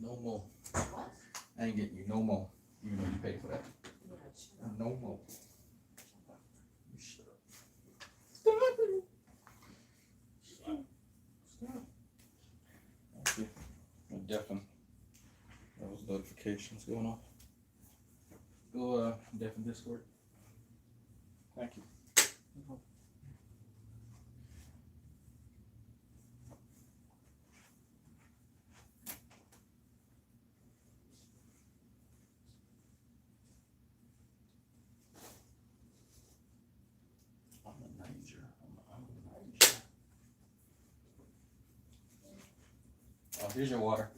No more. What? I ain't getting you no more. Even though you pay for that. No more. You shut up. Stop it. Stop. Okay. Deafen those notifications going off. Go deafen Discord. Thank you. Oh, here's your water.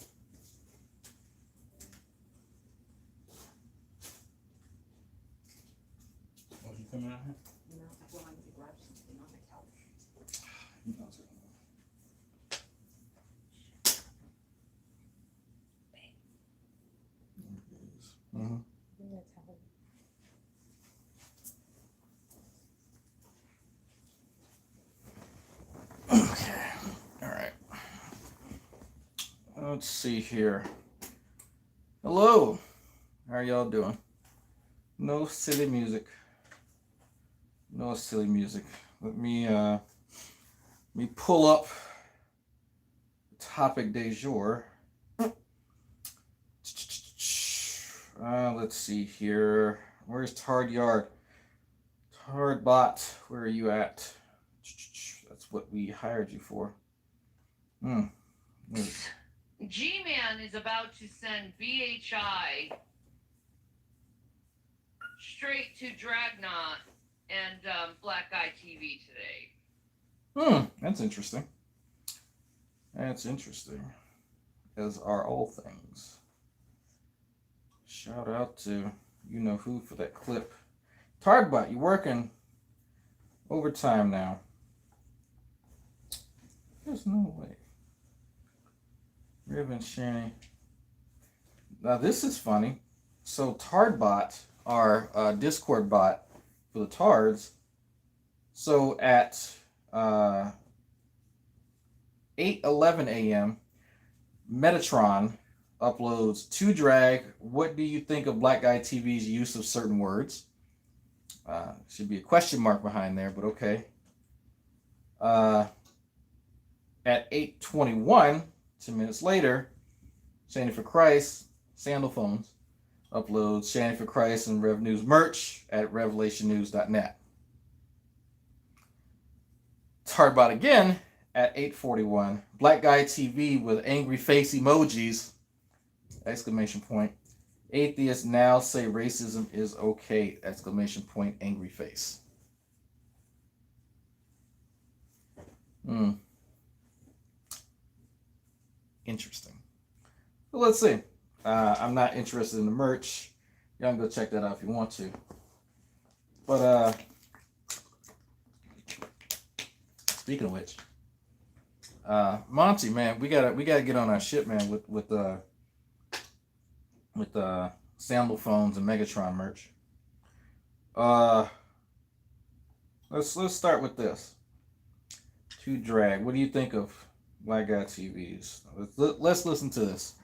Was you coming out here? No, I wanted to grab something on the couch. You know what's going on. Mm-hmm. Okay. All right. Let's see here. Hello. How are y'all doing? No silly music. No silly music. Let me pull up the topic du jour. Let's see here. Where's Tard Yard? Tard Bot, where are you at? That's what we hired you for. G-Man is about to send BHI straight to Dragnauct and Black Guy TV today. That's interesting. That's interesting. As are all things. Shout out to you know who for that clip. Tardbot, you working overtime now. There's no way. Ribbon Shanny. Now this is funny. So Tardbot, our Discord bot for the Tards. So at 8:11 a.m., Metatron uploads to Drag. What do you think of Black Guy TV's use of certain words? Should be a question mark behind there, but okay. At 8:21, 10 minutes later, Shanny for Christ, Sandal Phones, uploads Shanny for Christ and Rev News merch at revelationnews.net. Tardbot again at 8:41, Black Guy TV with angry face emojis, exclamation point. Atheists now say racism is okay, exclamation point, angry face. Interesting. Well, let's see. I'm not interested in the merch. Y'all can go check that out if you want to. But speaking of which, Monty, man, we gotta get on our shit, man, with Sandal Phones and Megatron merch. Let's start with this. To Drag, what do you think of Black Guy TVs? Let's listen to this.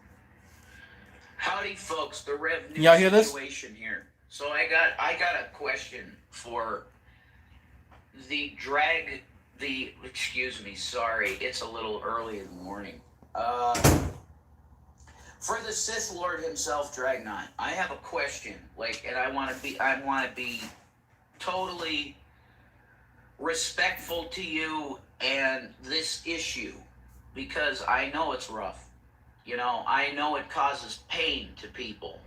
Howdy, folks. The Rev News Y'all hear this? situation here. So I got a question for the drag. Excuse me. Sorry, it's a little early in the morning. For the Sith Lord himself, Dragnauct, I have a question. And I want to be totally respectful to you and this issue, because I know it's rough. I know it causes pain to people.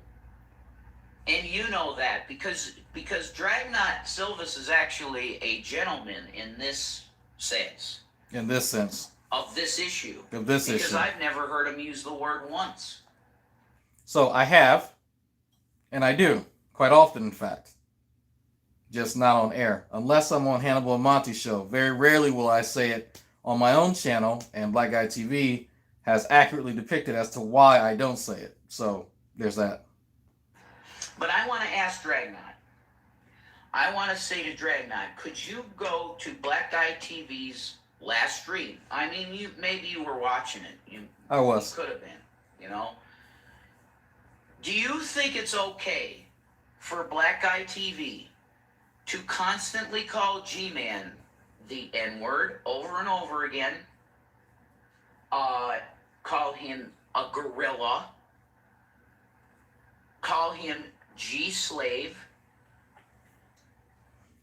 And you know that because Dragnauct Silvus is actually a gentleman in this sense. In this sense. Of this issue. Of this issue. Because I've never heard him use the word once. So I have, and I do, quite often in fact. Just not on air. Unless I'm on Hannibal and Monty's show. Very rarely will I say it on my own channel, and Black Guy TV has accurately depicted as to why I don't say it. So there's that. But I want to ask Dragnaught, I want to say to Dragnauct, could you go to Black Guy TV's last stream? I mean, maybe you were watching it. I was. You could have been, you know. Do you think it's okay for Black Guy TV to constantly call G-Man the N-word over and over again? Call him a gorilla. Call him G-slave.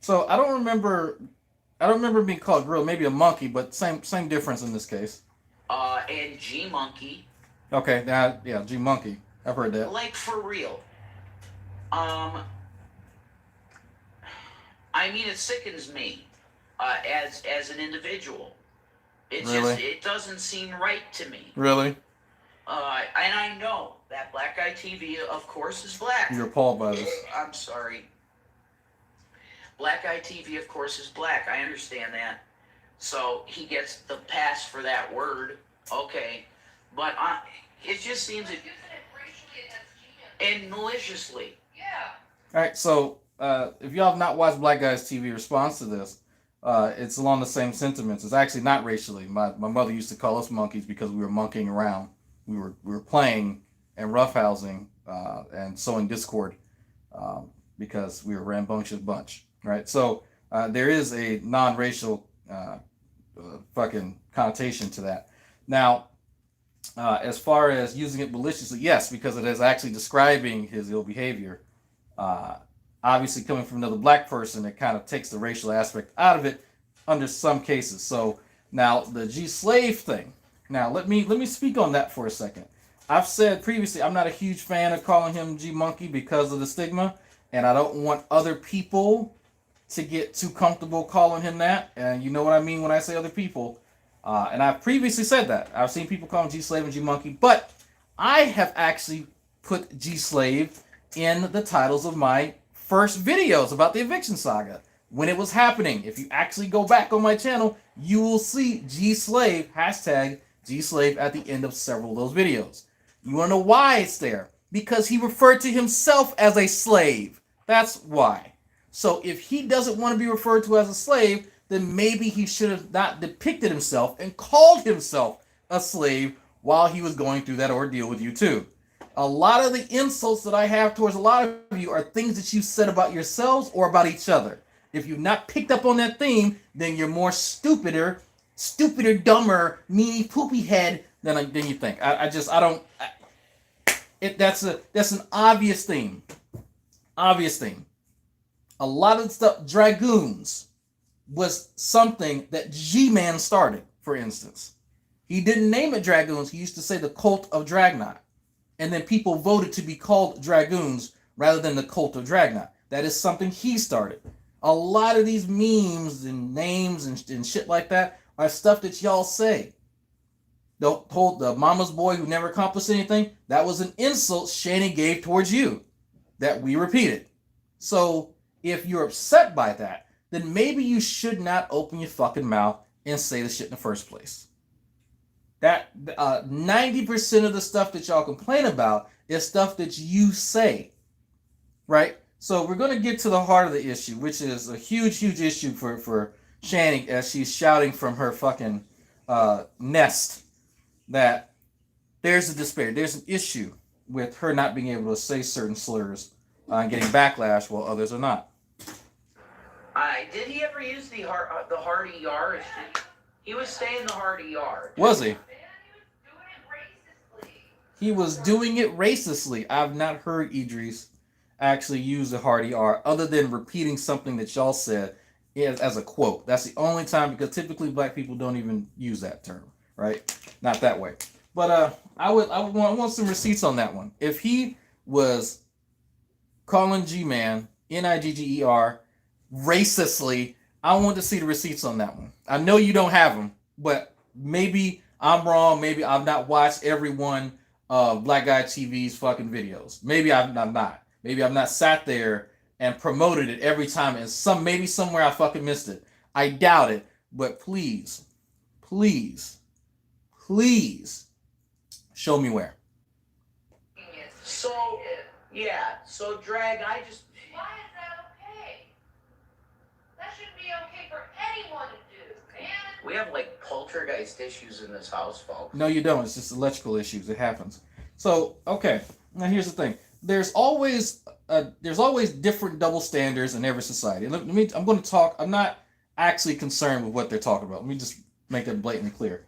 So I don't remember being called gorilla, maybe a monkey, but same difference in this case. And G-monkey. Okay, now yeah, G monkey. I've heard that. Like, for real. I mean, it sickens me as an individual. It Really? just, it doesn't seem right to me. Really? And I know that Black Guy TV, of course, is black. You're appalled by this. I'm sorry. Black Guy TV, of course, is black. I understand that. So he gets the pass for that word. Okay. But it just seems Using it racially against G-Man. and maliciously. Yeah. All right, so if y'all have not watched Black Guys TV response to this, it's along the same sentiments. It's actually not racially. My mother used to call us monkeys because we were monkeying around. We were playing and roughhousing and sowing discord because we were a rambunctious bunch, right? So there is a non-racial fucking connotation to that. Now, as far as using it maliciously, yes, because it is actually describing his ill behavior. Obviously, coming from another black person, it kind of takes the racial aspect out of it under some cases. So now the G-slave thing. Now let me speak on that for a second. I've said previously I'm not a huge fan of calling him G-monkey because of the stigma, and I don't want other people to get too comfortable calling him that. And you know what I mean when I say other people. And I've previously said that. I've seen people call him G-slave and G-monkey, but I have actually put G-slave in the titles of my first videos about the eviction saga when it was happening. If you actually go back on my channel, you will see G-slave, hashtag G-slave at the end of several of those videos. You want to know why it's there? Because he referred to himself as a slave. That's why. So if he doesn't want to be referred to as a slave, then maybe he should have not depicted himself and called himself a slave while he was going through that ordeal with you too. A lot of the insults that I have towards a lot of you are things that you said about yourselves or about each other. If you've not picked up on that theme, then you're more stupider, dumber, meanie, poopy head than you think. That's an obvious theme. Obvious theme. A lot of the stuff, Dragoons, was something that G-Man started, for instance. He didn't name it Dragoons. He used to say the Cult of Dragnauct. And then people voted to be called Dragoons rather than the Cult of Dragnauct. That is something he started. A lot of these memes and names and shit like that are stuff that y'all say. The mama's boy who never accomplished anything, that was an insult Shani gave towards you that we repeated. So if you're upset by that, then maybe you should not open your fucking mouth and say the shit in the first place. That 90% of the stuff that y'all complain about is stuff that you say, right? So we're going to get to the heart of the issue, which is a huge issue for Shani as she's shouting from her fucking nest that there's a disparity. There's an issue with her not being able to say certain slurs and getting backlash while others are not. Did he ever use the hearty yar? He was saying the hearty yar. Was he? He was doing it racistly. I've not heard Idris actually use the hearty R other than repeating something that y'all said as a quote. That's the only time, because typically black people don't even use that term, right? Not that way. But I want some receipts on that one. If he was calling G-Man, Nigger, racistly, I want to see the receipts on that one. I know you don't have them, but maybe I'm wrong. Maybe I've not watched every one of Black Guy TV's fucking videos. Maybe I'm not. Maybe I've not sat there and promoted it every time, and maybe somewhere I fucking missed it. I doubt it, but please show me where. So, yeah. So, Drag, Why is that okay? they want to do, man. We have like poltergeist issues in this house, folks. No, you don't. It's just electrical issues. It happens. So, okay. Now here's the thing. There's always different double standards in every society. I'm going to talk. I'm not actually concerned with what they're talking about. Let me just make that blatantly clear.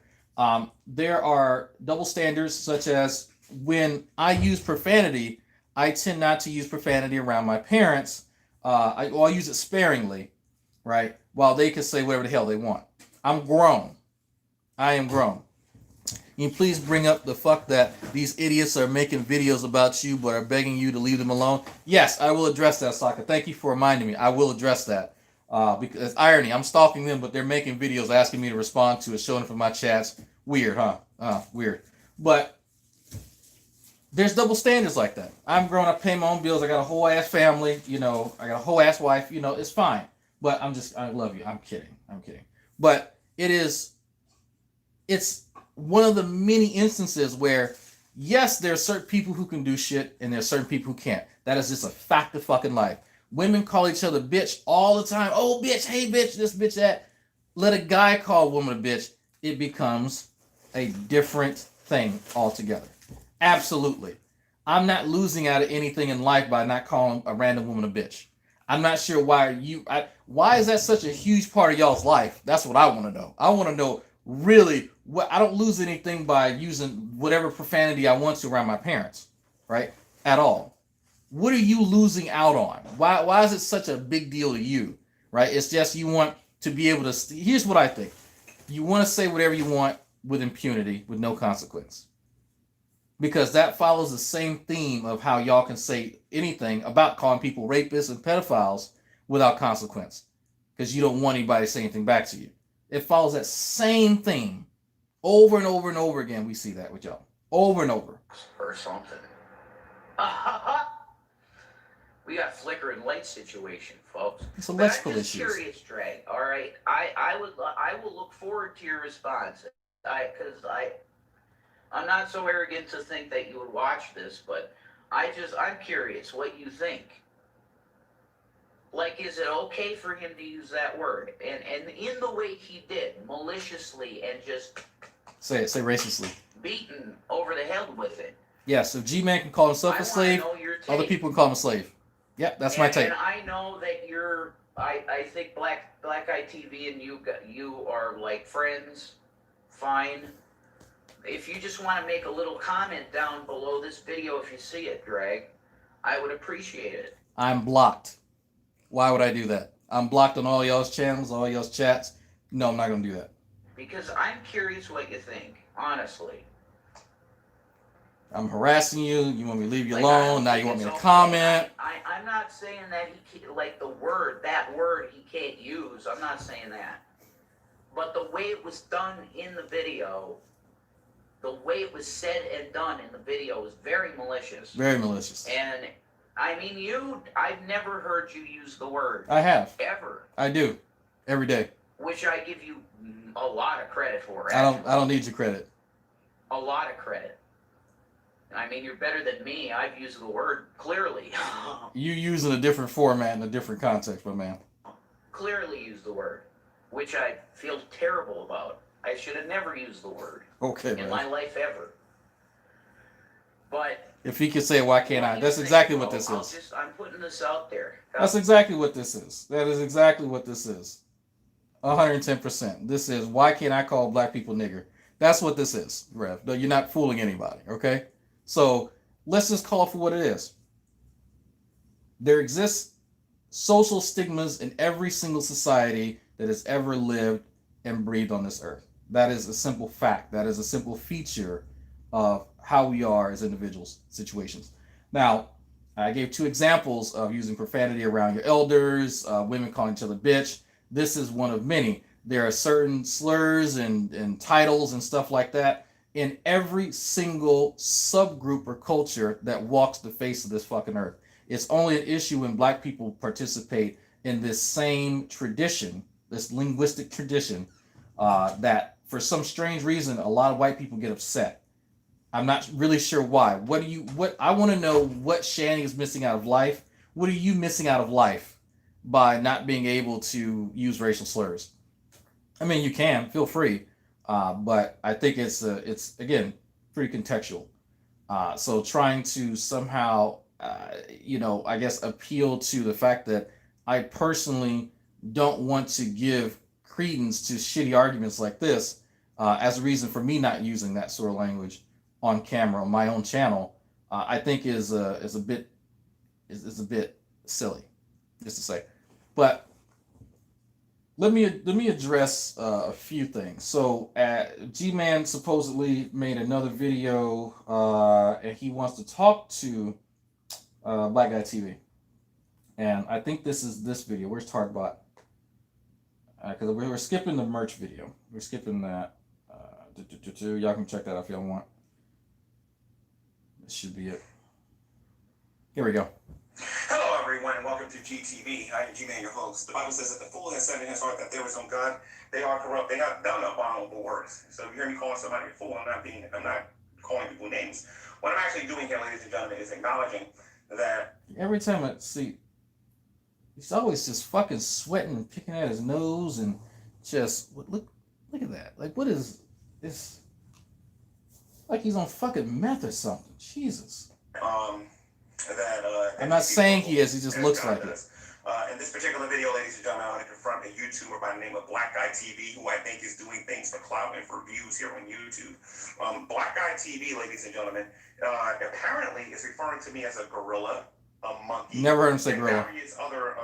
There are double standards, such as when I use profanity, I tend not to use profanity around my parents. I'll use it sparingly, right? While they can say whatever the hell they want. I'm grown. I am grown. Can you please bring up the fuck that these idiots are making videos about you but are begging you to leave them alone? Yes, I will address that, Sokka. Thank you for reminding me. I will address that. Because it's irony. I'm stalking them, but they're making videos asking me to respond to it, showing it from my chats. Weird, huh? Weird. But there's double standards like that. I'm grown. I pay my own bills. I got a whole ass family. I got a whole ass wife. It's fine. But I love you. I'm kidding. But it's one of the many instances where, yes, there are certain people who can do shit and there are certain people who can't. That is just a fact of fucking life. Women call each other bitch all the time. Oh, bitch, hey, bitch, this, bitch, that. Let a guy call a woman a bitch. It becomes a different thing altogether. Absolutely. I'm not losing out of anything in life by not calling a random woman a bitch. I'm not sure why is that such a huge part of y'all's life? That's what I want to know. I want to know really I don't lose anything by using whatever profanity I want to around my parents, right? At all. What are you losing out on? Why is it such a big deal to you, right? It's just you want to be able to. Here's what I think. You want to say whatever you want with impunity, with no consequence. Because that follows the same theme of how y'all can say anything about calling people rapists and pedophiles without consequence. Because you don't want anybody to say anything back to you. It follows that same theme. Over and over and over again, we see that with y'all. Over and over. Or something. We got flickering light situation, folks. It's electrical issues. issues. Curious, Drag. All right, I will look forward to your response. I'm not so arrogant to think that you would watch this, but I'm curious what you think. Like, is it okay for him to use that word? And in the way he did, maliciously and just say racistly. Beaten over the head with it. Yeah, so G-Man can call himself a slave. Other people can call him a slave. Yeah, that's my take. And I know that I think Black Eye TV and you are like friends. Fine. If you just want to make a little comment down below this video, if you see it, Drag, I would appreciate it. I'm blocked. Why would I do that? I'm blocked on all y'all's channels, all y'all's chats. No, I'm not going to do that. Because I'm curious what you think, honestly. I'm harassing you. You want me to leave you alone. Now you want me to comment. I'm not saying that he can't, like that word he can't use. I'm not saying that. But the way it was done in the video, the way it was said and done in the video was very malicious. Very malicious. And I mean, I've never heard you use the word. I have. Ever. I do. Every day. Which I give you a lot of credit for. I don't need your credit. A lot of credit. I mean, you're better than me. I've used the word clearly. You use in a different format in a different context, my man. Clearly use the word, which I feel terrible about. I should have never used the word. Okay, in my life ever. But if he can say it, why can't I? That's exactly what this is. I'm putting this out there. That's exactly what this is. That is exactly what this is. 110%. This is, why can't I call black people nigger? That's what this is, Rev. No, you're not fooling anybody, okay? So let's just call it for what it is. There exists social stigmas in every single society that has ever lived and breathed on this earth. That is a simple fact. That is a simple feature of how we are as individuals, situations. Now, I gave 2 examples of using profanity around your elders, women calling each other bitch. This is one of many. There are certain slurs and titles and stuff like that in every single subgroup or culture that walks the face of this fucking earth. It's only an issue when black people participate in this same tradition, this linguistic tradition, that for some strange reason, a lot of white people get upset. I'm not really sure why. I want to know what Shanny is missing out of life. What are you missing out of life by not being able to use racial slurs? I mean, you can feel free, but I think it's again pretty contextual. So trying to somehow, I guess appeal to the fact that I personally don't want to give credence to shitty arguments like this as a reason for me not using that sort of language on camera on my own channel, I think is a bit silly, just to say. But let me address a few things. So, G-Man supposedly made another video, and he wants to talk to Black Guy TV, and I think this is this video. Where's Tardbot? Because we're skipping the merch video. We're skipping that. Y'all can check that out if y'all want. This should be it. Here we go. Hello, everyone, and welcome to GTV. I am G-Man, your host. The Bible says that the fool has said in his heart that there is no God. They are corrupt. They have done abominable works. So if you hear me calling somebody a fool, I'm not calling people names. What I'm actually doing here, ladies and gentlemen, is acknowledging that every time I see, he's always just fucking sweating and picking at his nose and just look at that. Like, what is this? Like he's on fucking meth or something. Jesus. I'm not saying he is. He just looks like it. In this particular video, ladies and gentlemen, I want to confront a YouTuber by the name of Black Guy TV, who I think is doing things for clout and for views here on YouTube. Black Guy TV, ladies and gentlemen, apparently is referring to me as a gorilla, a monkey. Never heard him say gorilla. Various other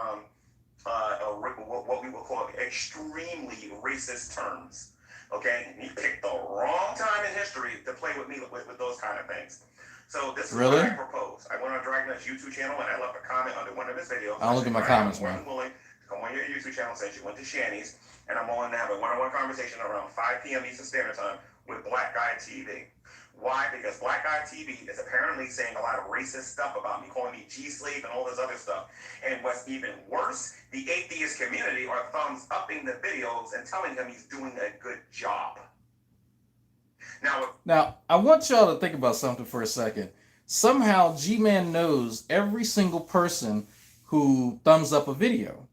what we would call extremely racist terms. Okay, and he picked the wrong time in history to play with me with those kind of things. So this is what I propose. I went on Dragnauct's YouTube channel and I left a comment under one of his videos. I'll look at my comments, man. I'm willing to come on your YouTube channel since you went to Shanny's, and I'm willing to have a one-on-one conversation around 5 p.m. Eastern Standard Time with Black Guy TV. Why? Because Black Guy TV is apparently saying a lot of racist stuff about me, calling me G-slave and all this other stuff. And what's even worse, the atheist community are thumbs-upping the videos and telling him he's doing a good job. Now, I want y'all to think about something for a second. Somehow, G-Man knows every single person who thumbs up a video.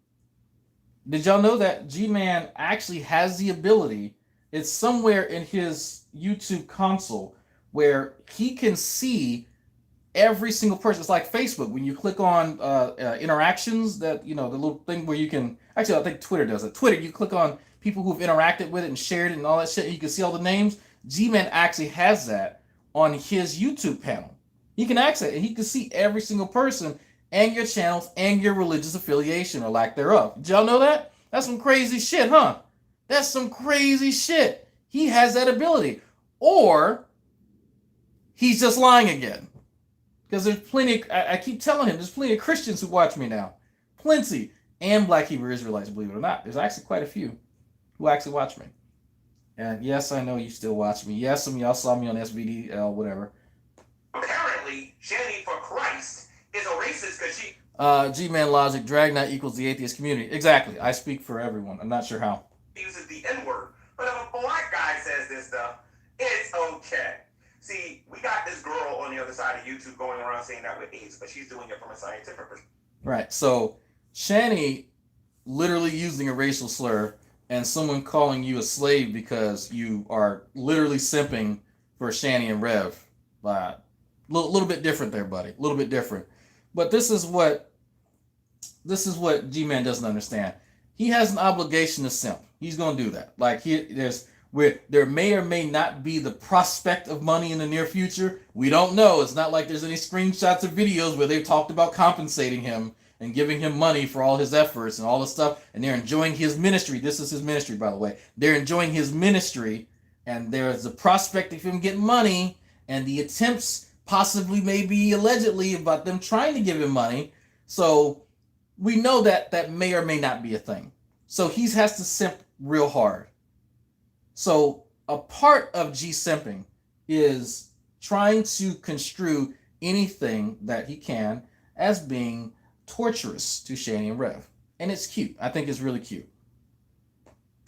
Did y'all know that G-Man actually has the ability? It's somewhere in his YouTube console where he can see every single person. It's like Facebook. When you click on interactions, that, the little thing where you can... Actually, I think Twitter does it. Twitter, you click on people who've interacted with it and shared it and all that shit, and you can see all the names. G-Man actually has that on his YouTube panel. He can access it, and he can see every single person and your channels and your religious affiliation or lack thereof. Did y'all know that? That's some crazy shit, huh? That's some crazy shit. He has that ability. Or he's just lying again. Because there's plenty, I keep telling him, there's plenty of Christians who watch me now. Plenty. And Black Hebrew Israelites, believe it or not. There's actually quite a few who actually watch me. And yes, I know you still watch me. Yes, some of y'all saw me on SVD, whatever. Apparently, Shanny for Christ is a racist because she... G-Man logic, Dragnauct equals the atheist community. Exactly. I speak for everyone. I'm not sure how. Uses the N-word. But if a black guy says this stuff, it's okay. See, we got this girl on the other side of YouTube going around saying that with AIDS, but she's doing it from a scientific perspective. Right. So, Shanny literally using a racial slur and someone calling you a slave because you are literally simping for Shanny and Rev. Little bit different there, buddy. A little bit different. But this is what G-Man doesn't understand. He has an obligation to simp. He's gonna do that. Like there may or may not be the prospect of money in the near future. We don't know. It's not like there's any screenshots or videos where they've talked about compensating him and giving him money for all his efforts and all this stuff, and they're enjoying his ministry. This is his ministry, by the way. They're enjoying his ministry, and there's the prospect of him getting money, and the attempts possibly, maybe, allegedly, about them trying to give him money. So we know that may or may not be a thing. So he has to simp real hard. So a part of G-simping is trying to construe anything that he can as being torturous to Shanny and Rev. And it's cute. I think it's really cute.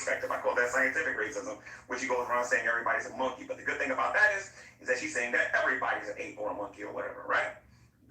I call that scientific racism, which he goes around saying everybody's a monkey. But the good thing about that is that she's saying that everybody's an ape or a monkey or whatever, right?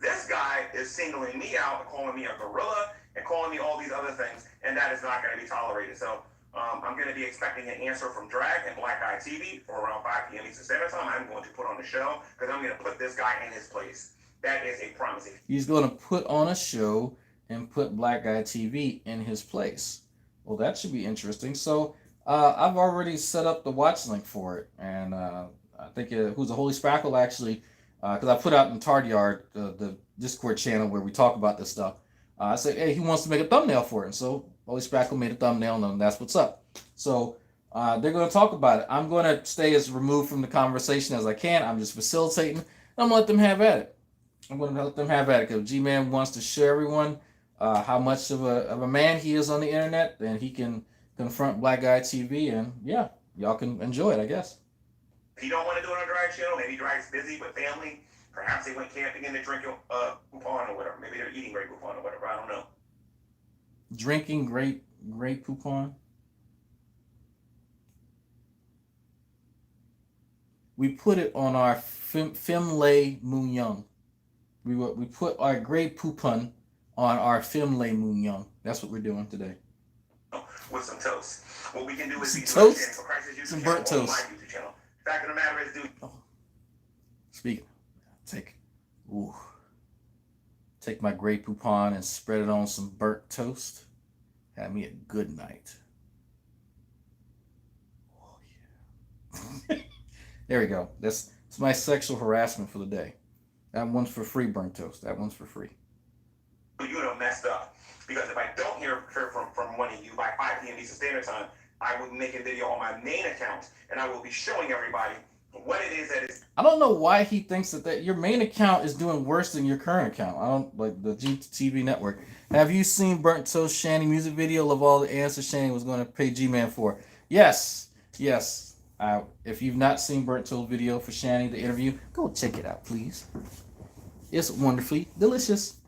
This guy is singling me out and calling me a gorilla and calling me all these other things, and that is not going to be tolerated. So I'm going to be expecting an answer from Drag and Black Eye TV for around 5 p.m. Eastern Standard Time. I'm going to put on the show because I'm going to put this guy in his place. That is a promise. He's going to put on a show and put Black Eye TV in his place. Well, that should be interesting. So I've already set up the watch link for it, and I think Who's the Holy Spackle actually, because I put out in Tard Yard, the Discord channel where we talk about this stuff. I said, hey, he wants to make a thumbnail for it, and so Holy Spackle made a thumbnail, and that's what's up. So they're going to talk about it. I'm going to stay as removed from the conversation as I can. I'm just facilitating, and I'm going to let them have at it. I'm going to let them have at it because G-Man wants to show everyone how much of a man he is on the internet, and he can confront Black Guy TV, and yeah, y'all can enjoy it, I guess. If you don't want to do it on Drag channel, maybe Drag's busy with family. Perhaps they went camping and they drink Poupon or whatever. Maybe they're eating Grey Poupon or whatever. I don't know. Drinking Grey Poupon? We put it on our Filet Mignon. We put our Grey Poupon on our Filet Mignon. That's what we're doing today. With some toast. What we can do is some be toast, some burnt toast. My YouTube channel. Fact of the matter is, dude. Oh. Speaking, take my Grey Poupon and spread it on some burnt toast. Have me a good night. Oh yeah. There we go. That's my sexual harassment for the day. That one's for free, burnt toast. That one's for free. You done messed up. Because if I don't hear from one of you by 5 p.m. Eastern Standard Time, I will make a video on my main account, and I will be showing everybody what it is that is. I don't know why he thinks that your main account is doing worse than your current account. I don't like the GTV network. Have you seen Burnt Toast Shanny music video of all the answers Shanny was going to pay G-Man for? Yes. If you've not seen Burnt Toast video for Shanny, the interview, go check it out, please. It's wonderfully delicious.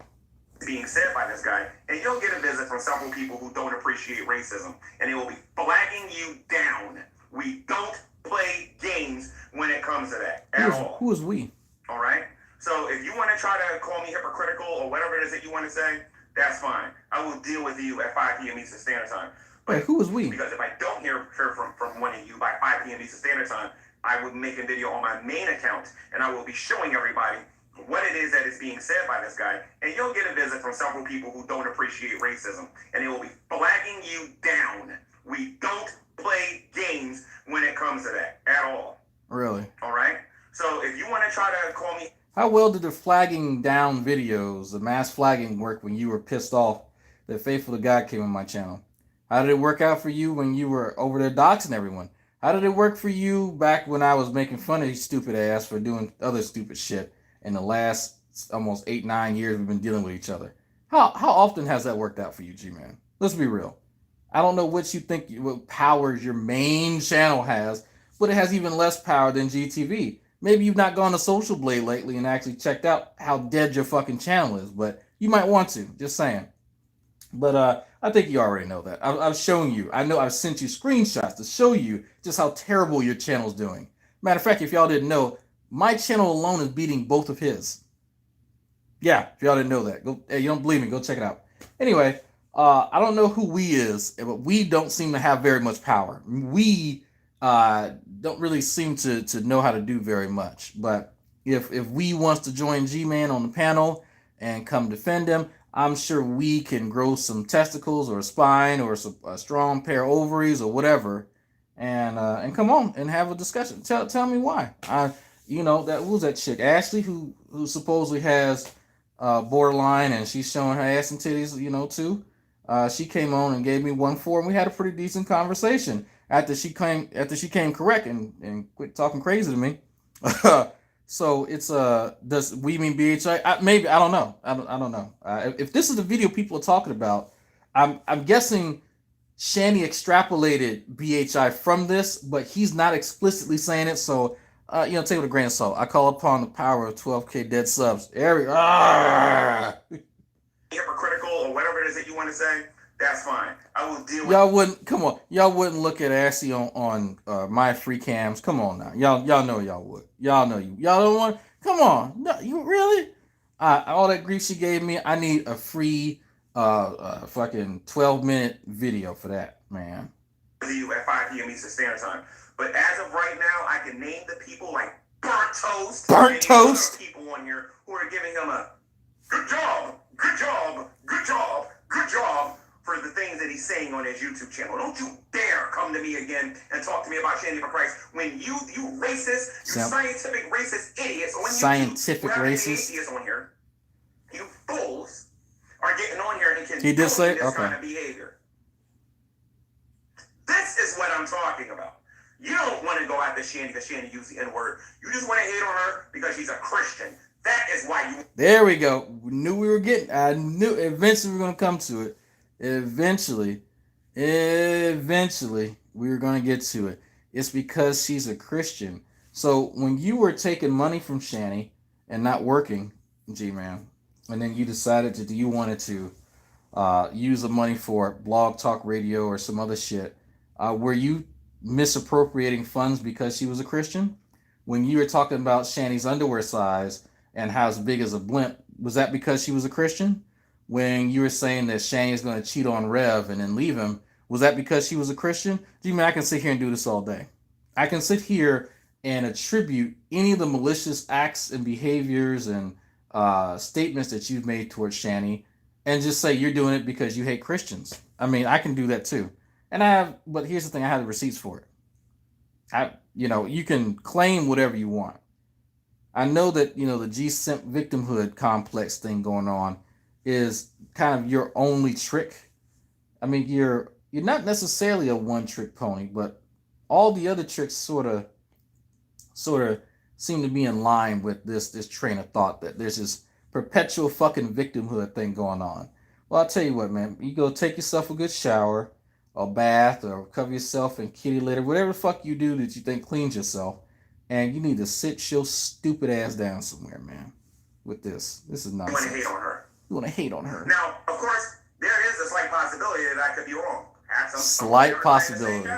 Being said by this guy, and you'll get a visit from several people who don't appreciate racism, and they will be flagging you down. We don't play games when it comes to that at all. Who is we? All right? So if you want to try to call me hypocritical or whatever it is that you want to say, that's fine. I will deal with you at 5 p.m. Eastern Standard Time. Wait, who is we? Because if I don't hear from one of you by 5 p.m. Eastern Standard Time, I would make a video on my main account, and I will be showing everybody what it is that is being said by this guy, and you'll get a visit from several people who don't appreciate racism, and they will be flagging you down. We don't play games when it comes to that at all. Really? All right? So if you want to try to call me... How well did the flagging down videos, the mass flagging work when you were pissed off that Faithful to God came on my channel? How did it work out for you when you were over there doxing everyone? How did it work for you back when I was making fun of you stupid ass for doing other stupid shit? In the last almost 8-9 years we've been dealing with each other. How often has that worked out for you, G-Man? Let's be real. I don't know what you think, what powers your main channel has, but it has even less power than GTV. Maybe you've not gone to Social Blade lately and actually checked out how dead your fucking channel is, but you might want to, just saying. But I think you already know that. I've shown you. I know I've sent you screenshots to show you just how terrible your channel's doing. Matter of fact, if y'all didn't know, my channel alone is beating both of his. Yeah, if y'all didn't know that. Hey, you don't believe me, go check it out. Anyway, I don't know who we is, but we don't seem to have very much power. We don't really seem to know how to do very much. But if we wants to join G-Man on the panel and come defend him, I'm sure we can grow some testicles or a spine or a strong pair of ovaries or whatever, and come on and have a discussion. Tell me why. You know, who was that chick, Ashley, who supposedly has borderline, and she's showing her ass and titties, you know, too. She came on and gave me 1-4, and we had a pretty decent conversation after she came correct and quit talking crazy to me. So it's does we mean BHI? Maybe, I don't know. I don't know. If this is the video people are talking about, I'm guessing Shanny extrapolated BHI from this, but he's not explicitly saying it, so. Take it with a grain of salt. I call upon the power of 12K dead subs. There we go. Hypocritical or whatever it is that you want to say, that's fine. I will deal with... Y'all wouldn't look at Assy on my free cams. Come on now. Y'all know y'all would. Y'all know you. Y'all don't want... Come on. No, you really? All that grief she gave me, I need a free fucking 12-minute video for that, man. you at 5 p.m. Eastern Standard Time. But as of right now, I can name the people like Burnt Toast. Burnt Toast. People on here who are giving him a good job, good job, good job, good job for the things that he's saying on his YouTube channel. Don't you dare come to me again and talk to me about Shandy for Christ when you racist, you scientific racist idiots, or when scientific you racist atheists on here, you fools are getting on here and he did say this kind of behavior. This is what I'm talking about. You don't want to go after Shandy because Shandy used the N-word. You just want to hate on her because she's a Christian. That is why you... There we go. We knew we were getting... I knew eventually we were going to come to it. Eventually, we were going to get to it. It's because she's a Christian. So when you were taking money from Shanny and not working, G-Man, and then you decided that you wanted to use the money for Blog Talk Radio or some other shit, were you misappropriating funds because she was a Christian? When you were talking about Shanny's underwear size and how it's big as a blimp, was that because she was a Christian? When you were saying that Shanny is going to cheat on Rev and then leave him, was that because she was a Christian? Do you mean I can sit here and do this all day? I can sit here and attribute any of the malicious acts and behaviors and statements that you've made towards Shanny and just say you're doing it because you hate Christians. I mean, I can do that too. And but here's the thing, I have the receipts for it. You can claim whatever you want. I know that, the G-simp victimhood complex thing going on is kind of your only trick. I mean, you're not necessarily a one-trick pony, but all the other tricks sort of seem to be in line with this train of thought that there's this perpetual fucking victimhood thing going on. Well, I'll tell you what, man. You go take yourself a good shower, or bath, or cover yourself in kitty litter, whatever the fuck you do that you think cleans yourself, and you need to sit your stupid ass down somewhere, man. With this is nonsense. You want to hate on her. You want to hate on her. Now, of course, there is a slight possibility that I could be wrong. Slight possibility.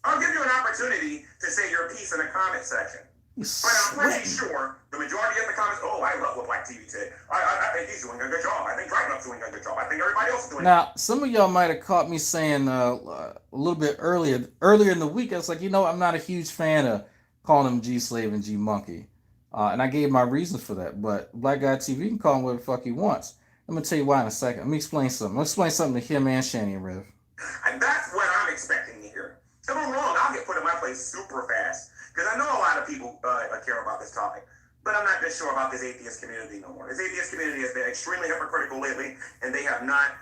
I'll give you an opportunity to say your piece in the comment section. But I'm pretty sure the majority of the comments, I love what Black TV said. I think he's doing a good job. I think Dragnauct's doing a good job. I think everybody else is doing Now, some of y'all might have caught me saying a little bit earlier in the week, I was like, I'm not a huge fan of calling him G-slave and G-monkey. And I gave my reasons for that. But Black Guy TV can call him whatever the fuck he wants. I'm going to tell you why in a second. Let me explain something. I'm going to explain something to him and Shanny and Rev. And that's what I'm expecting to hear. If I'm wrong, I'll get put in my place super fast. Because I know a lot of people care about this topic. But I'm not just sure about this atheist community no more. This atheist community has been extremely hypocritical lately, and they have not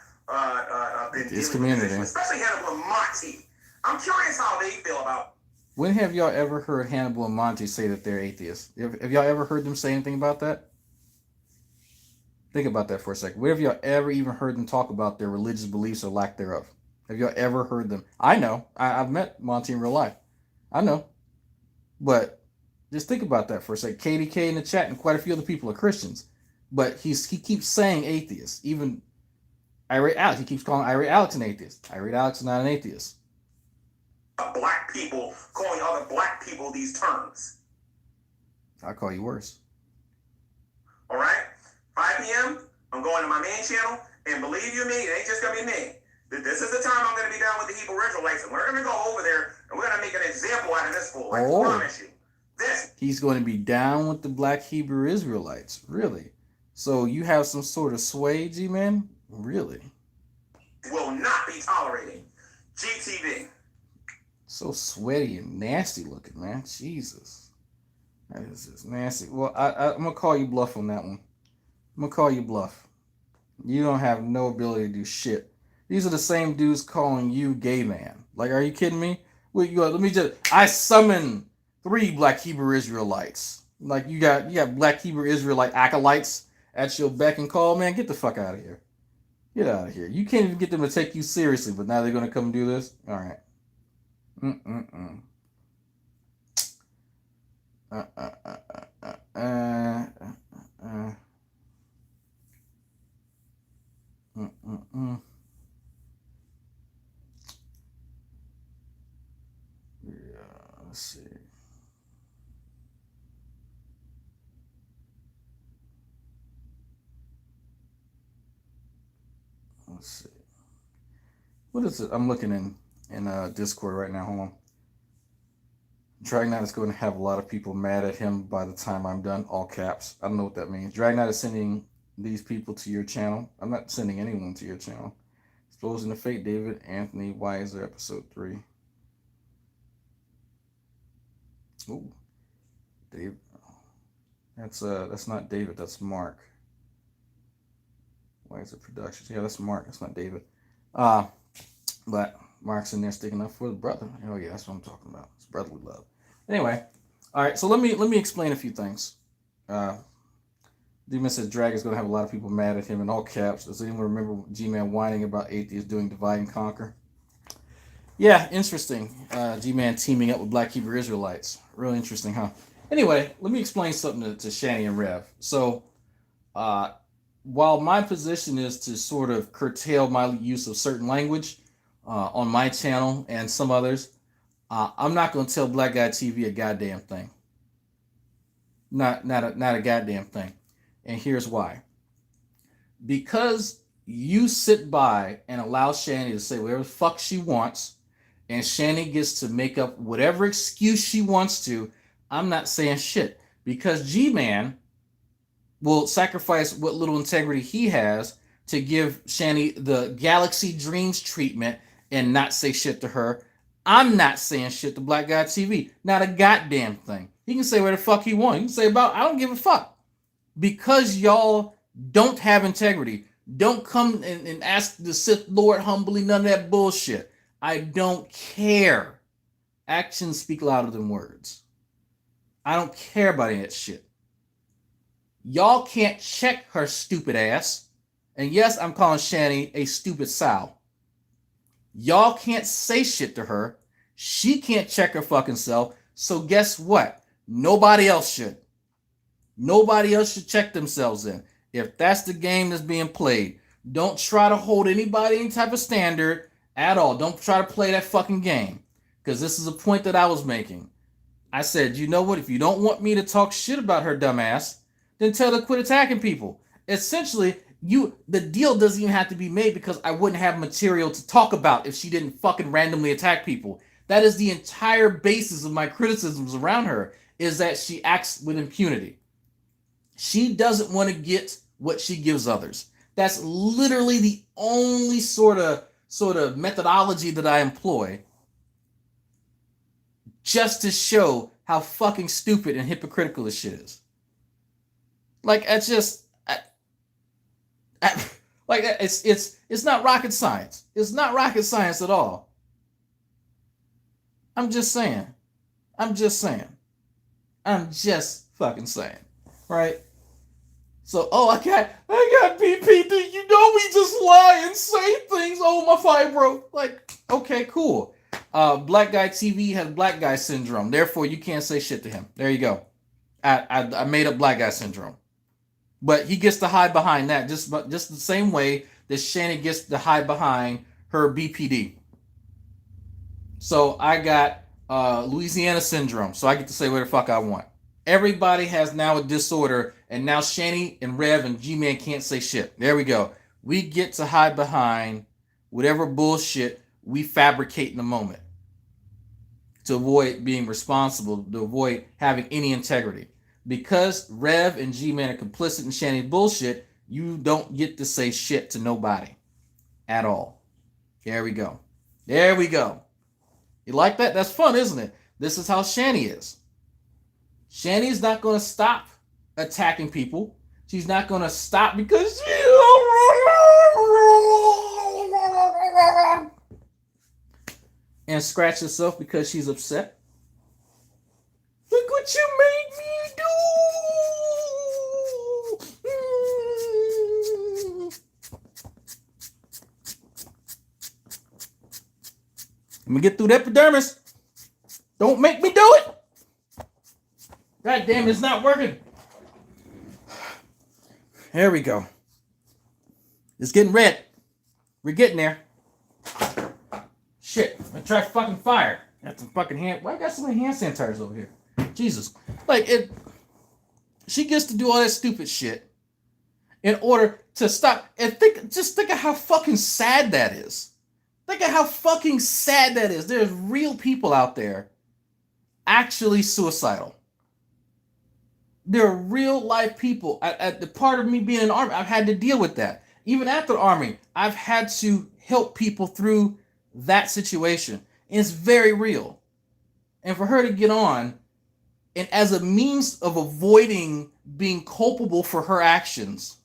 been dealing with this issue, especially Hannibal and Monty. I'm curious how they feel about. When have y'all ever heard Hannibal and Monty say that they're atheists? Have y'all ever heard them say anything about that? Think about that for a second. Where have y'all ever even heard them talk about their religious beliefs or lack thereof? Have y'all ever heard them? I know. I've met Monty in real life. I know. But just think about that for a second. KDK in the chat and quite a few other people are Christians. But he keeps saying atheist. Even Irate Alex, he keeps calling Irate Alex an atheist. Irate Alex is not an atheist. Black people calling other black people these terms. I'll call you worse. All right? 5 p.m., I'm going to my main channel, and believe you me, it ain't just going to be me. This is the time I'm going to be down with the Hebrew Israelites, and we're going to go over there, and we're going to make an example out of this fool. I promise you. He's going to be down with the Black Hebrew Israelites. Really? So you have some sort of sway, G-Man? Really? Will not be tolerating. GTV. So sweaty and nasty looking, man. Jesus. That is just nasty. Well, I'm going to call you bluff on that one. I'm going to call you bluff. You don't have no ability to do shit. These are the same dudes calling you gay man. Like, are you kidding me? Wait, I summon 3 Black Hebrew Israelites. Like, you got Black Hebrew Israelite acolytes at your beck and call, man. Get the fuck out of here. Get out of here. You can't even get them to take you seriously, but now they're going to come do this? All right. Yeah, let's see. Let's see. What is it? I'm looking in in Discord right now. Hold on. Dragnauct is going to have a lot of people mad at him by the time I'm done. All caps. I don't know what that means. Dragnaught is sending these people to your channel. I'm not sending anyone to your channel. Exposing the fake David Anthony Weiser, episode 3. Ooh, David. That's not David. That's Mark. Weiser Productions. Yeah, that's Mark. That's not David. But Mark's in there sticking up for the brother. Oh yeah, that's what I'm talking about. It's brotherly love. Anyway, all right. So let me explain a few things. Demon says Drag is going to have a lot of people mad at him in all caps. Does anyone remember G-Man whining about atheists doing divide and conquer? Yeah, interesting. G-Man teaming up with Black Hebrew Israelites. Really interesting, huh? Anyway, let me explain something to Shani and Rev. So, while my position is to sort of curtail my use of certain language on my channel and some others, I'm not going to tell Black Guy TV a goddamn thing. Not a goddamn thing. And here's why. Because you sit by and allow Shani to say whatever the fuck she wants, and Shani gets to make up whatever excuse she wants to, I'm not saying shit. Because G-Man will sacrifice what little integrity he has to give Shani the Galaxy Dreams treatment and not say shit to her. I'm not saying shit to Black Guy TV. Not a goddamn thing. He can say whatever the fuck he wants. He can say about, I don't give a fuck. Because y'all don't have integrity. Don't come and ask the Sith Lord humbly, none of that bullshit. I don't care. Actions speak louder than words. I don't care about any of that shit. Y'all can't check her stupid ass. And yes, I'm calling Shani a stupid sow. Y'all can't say shit to her. She can't check her fucking self. So guess what? Nobody else should. Nobody else should check themselves in. If that's the game that's being played, don't try to hold anybody any type of standard at all. Don't try to play that fucking game. Because this is a point that I was making. I said, you know what? If you don't want me to talk shit about her dumb ass, then tell her to quit attacking people. Essentially, the deal doesn't even have to be made because I wouldn't have material to talk about if she didn't fucking randomly attack people. That is the entire basis of my criticisms around her, is that she acts with impunity. She doesn't want to get what she gives others. That's literally the only sort of methodology that I employ, just to show how fucking stupid and hypocritical this shit is. Like, it's not rocket science. It's not rocket science at all. I'm just saying. I'm just fucking saying. Right? So, I got BPD. You know we just lie and say things. Oh, my fibro. Like, okay, cool. Black Guy TV has Black Guy syndrome. Therefore, you can't say shit to him. There you go. I made up Black Guy syndrome. But he gets to hide behind that just the same way that Shannon gets to hide behind her BPD. So I got Louisiana syndrome. So I get to say whatever the fuck I want. Everybody has now a disorder, and now Shani and Rev and G-Man can't say shit. There we go. We get to hide behind whatever bullshit we fabricate in the moment to avoid being responsible, to avoid having any integrity. Because Rev and G-Man are complicit in Shani's bullshit, you don't get to say shit to nobody at all. There we go. There we go. You like that? That's fun, isn't it? This is how Shani is. Shani's not going to stop attacking people. She's not going to stop because and scratch herself because she's upset. Look what you made me do. Let me get through the epidermis. Don't make me do it. God damn, it's not working. There we go. It's getting red. We're getting there. Shit. I'm gonna try fucking fire. Got some fucking hand. Why I got so many hand sanitizers over here? Jesus. Like, she gets to do all that stupid shit in order to stop. And just think of how fucking sad that is. Think of how fucking sad that is. There's real people out there actually suicidal. There are real life people. At the part of me being in the Army, I've had to deal with that. Even after the Army, I've had to help people through that situation. And it's very real. And for her to get on, and as a means of avoiding being culpable for her actions,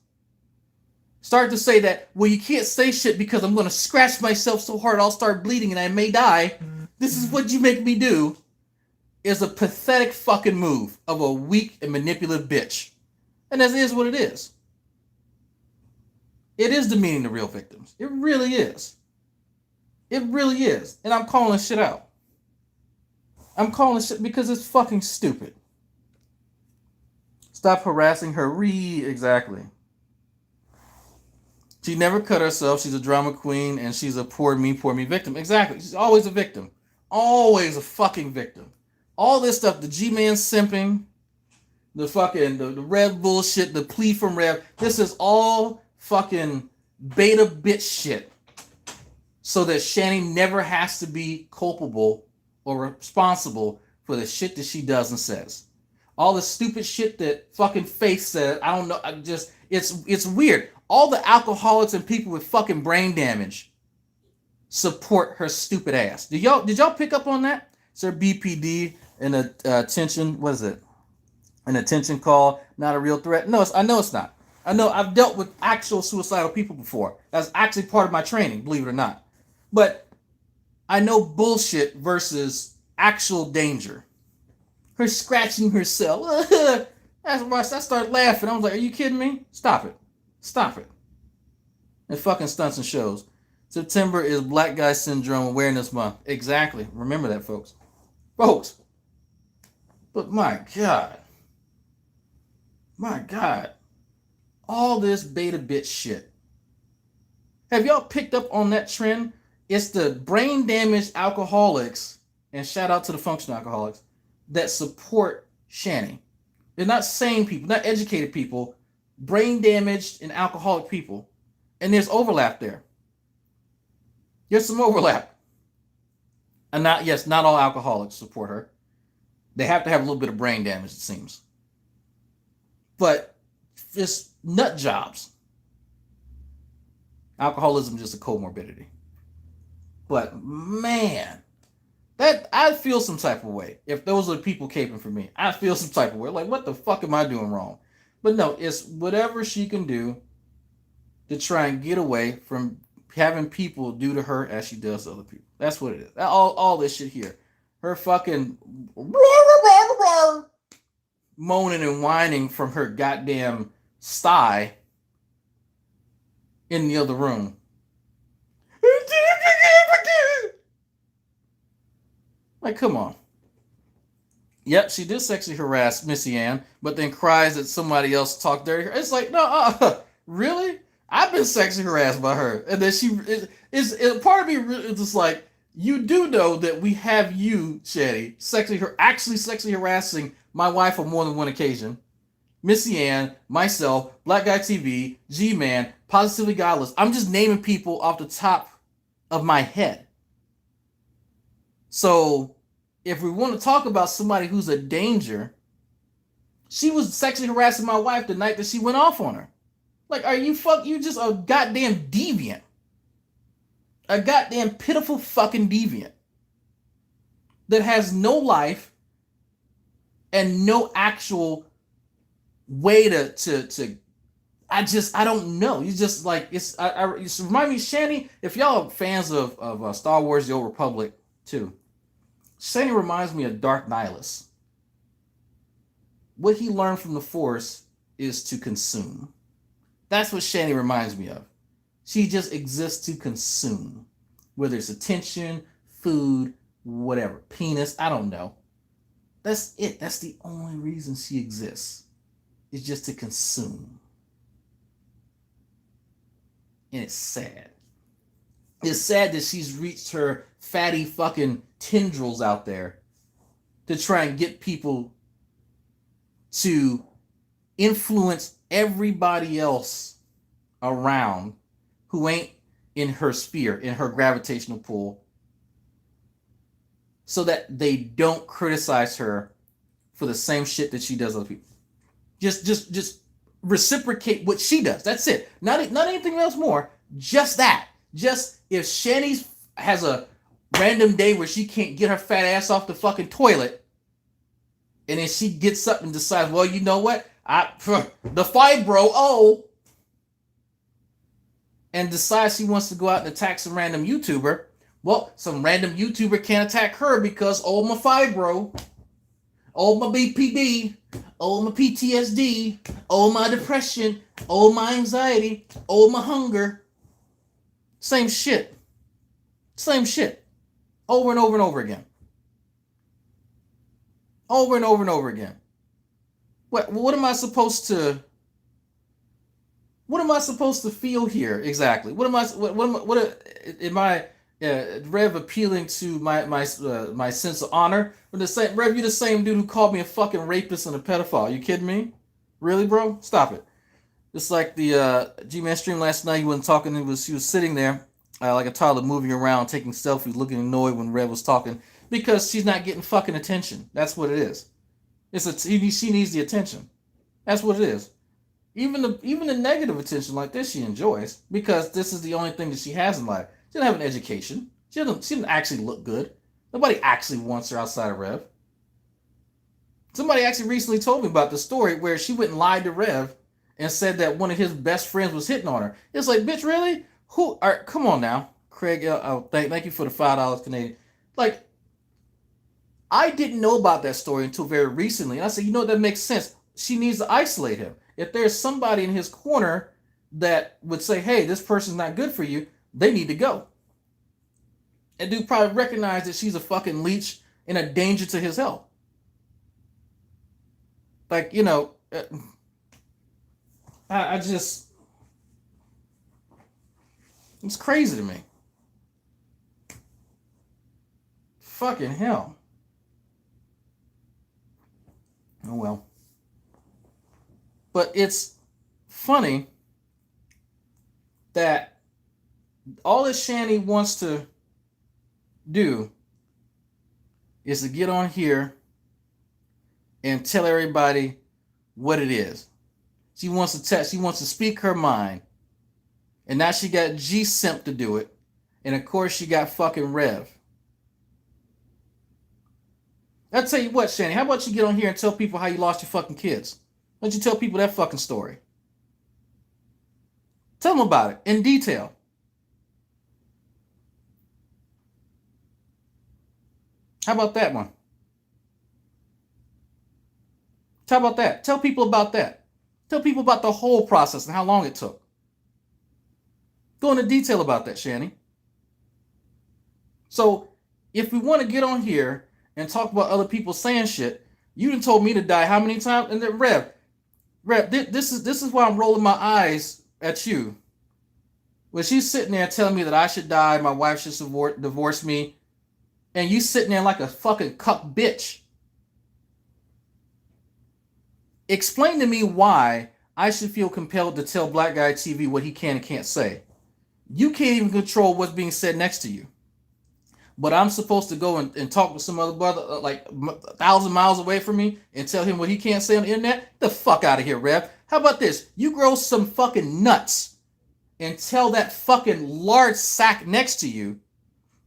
start to say that, well, you can't say shit because I'm going to scratch myself so hard I'll start bleeding and I may die. This is what you make me do. Is a pathetic fucking move of a weak and manipulative bitch. And that is what it is. It is demeaning to real victims. It really is. It really is. And I'm calling shit out. I'm calling shit because it's fucking stupid. Stop harassing her. Exactly. She never cut herself. She's a drama queen and she's a poor me victim. Exactly. She's always a victim. Always a fucking victim. All this stuff, the G-man simping, the fucking, the Rev bullshit, the plea from Rev, this is all fucking beta bitch shit. So that Shani never has to be culpable or responsible for the shit that she does and says. All the stupid shit that fucking Faith said, I don't know, it's weird. All the alcoholics and people with fucking brain damage support her stupid ass. Did y'all pick up on that? Sir BPD and attention, what is it? An attention call, not a real threat. No, I know it's not. I know I've dealt with actual suicidal people before. That's actually part of my training, believe it or not. But I know bullshit versus actual danger. Her scratching herself. That's why I started laughing. I was like, are you kidding me? Stop it. Stop it. And fucking stunts and shows. September is Black Guy Syndrome Awareness Month. Exactly. Remember that, folks. Folks. But my God. My God. All this beta bitch shit. Have y'all picked up on that trend? It's the brain damaged alcoholics, and shout out to the functional alcoholics, that support Shani. They're not sane people, not educated people, brain damaged and alcoholic people. And there's overlap there. There's some overlap. And not all alcoholics support her. They have to have a little bit of brain damage, it seems. But just nut jobs. Alcoholism is just a comorbidity. But man, that I feel some type of way. If those are the people caping for me, I feel some type of way. Like, what the fuck am I doing wrong? But no, it's whatever she can do to try and get away from having people do to her as she does to other people. That's what it is. All this shit here. Her fucking moaning and whining from her goddamn sty in the other room. Like, come on. Yep, she did sexually harass Missy Ann, but then cries that somebody else talked dirty. It's like, no, really? I've been sexually harassed by her. And then part of me is just like, you do know that we have you, Shani, actually sexually harassing my wife on more than one occasion. Missy Ann, myself, Black Guy TV, G-Man, Positively Godless. I'm just naming people off the top of my head. So, if we want to talk about somebody who's a danger, she was sexually harassing my wife the night that she went off on her. Like, you just a goddamn deviant. A goddamn pitiful fucking deviant. That has no life and no actual way to I don't know. You just like, it's remind me, Shani, if y'all are fans of Star Wars The Old Republic too, Shani reminds me of Dark Nihilus. What he learned from the Force is to consume. That's what Shani reminds me of. She just exists to consume. Whether it's attention, food, whatever, penis, I don't know. That's it. That's the only reason she exists. It's just to consume. And it's sad. It's sad that she's reached her fatty fucking tendrils out there to try and get people to influence everybody else around who ain't in her sphere, in her gravitational pull, so that they don't criticize her for the same shit that she does other people. Just reciprocate what she does. That's it. Not anything else more. Just that. Just if Shani has a random day where she can't get her fat ass off the fucking toilet, and then she gets up and decides, well, you know what? The fibro, and decides she wants to go out and attack some random YouTuber. Well, some random YouTuber can't attack her because my fibro, my BPD, my PTSD, my depression, my anxiety, my hunger. Same shit. Same shit. Over and over and over again. Over and over and over again. What am I supposed to feel here exactly? What am I Rev appealing to my sense of honor? Rev, you're the same dude who called me a fucking rapist and a pedophile. You kidding me? Really, bro? Stop it. Just like the G-Man stream last night, he wasn't talking. He was sitting there like a toddler, moving around, taking selfies, looking annoyed when Rev was talking because she's not getting fucking attention. That's what it is. She needs the attention. That's what it is. Even the negative attention like this she enjoys because this is the only thing that she has in life. She doesn't have an education. She doesn't actually look good. Nobody actually wants her outside of Rev. Somebody actually recently told me about the story where she went and lied to Rev and said that one of his best friends was hitting on her. It's like, bitch, really? Come on now. Craig, thank you for the $5 Canadian. Like, I didn't know about that story until very recently. And I said, you know, that makes sense. She needs to isolate him. If there's somebody in his corner that would say, hey, this person's not good for you, they need to go. And dude probably recognize that she's a fucking leech and a danger to his health. Like, you know, I just, it's crazy to me. Fucking hell. Oh well. But it's funny that all that Shani wants to do is to get on here and tell everybody what it is. She wants to speak her mind. And now she got G-simp to do it. And of course she got fucking Rev. I'll tell you what, Shani, how about you get on here and tell people how you lost your fucking kids? Why don't you tell people that fucking story? Tell them about it in detail. How about that one? How about that? Tell people about that. Tell people about the whole process and how long it took. Go into detail about that, Shani. So, if we want to get on here and talk about other people saying shit, you done told me to die how many times? And then Rev, this is why I'm rolling my eyes at you. When she's sitting there telling me that I should die, my wife should divorce me, and you sitting there like a fucking cuck bitch. Explain to me why I should feel compelled to tell Black Guy TV what he can and can't say. You can't even control what's being said next to you. But I'm supposed to go and talk with some other brother like 1,000 miles away from me and tell him what he can't say on the internet? The fuck out of here, Rev. How about this? You grow some fucking nuts and tell that fucking large sack next to you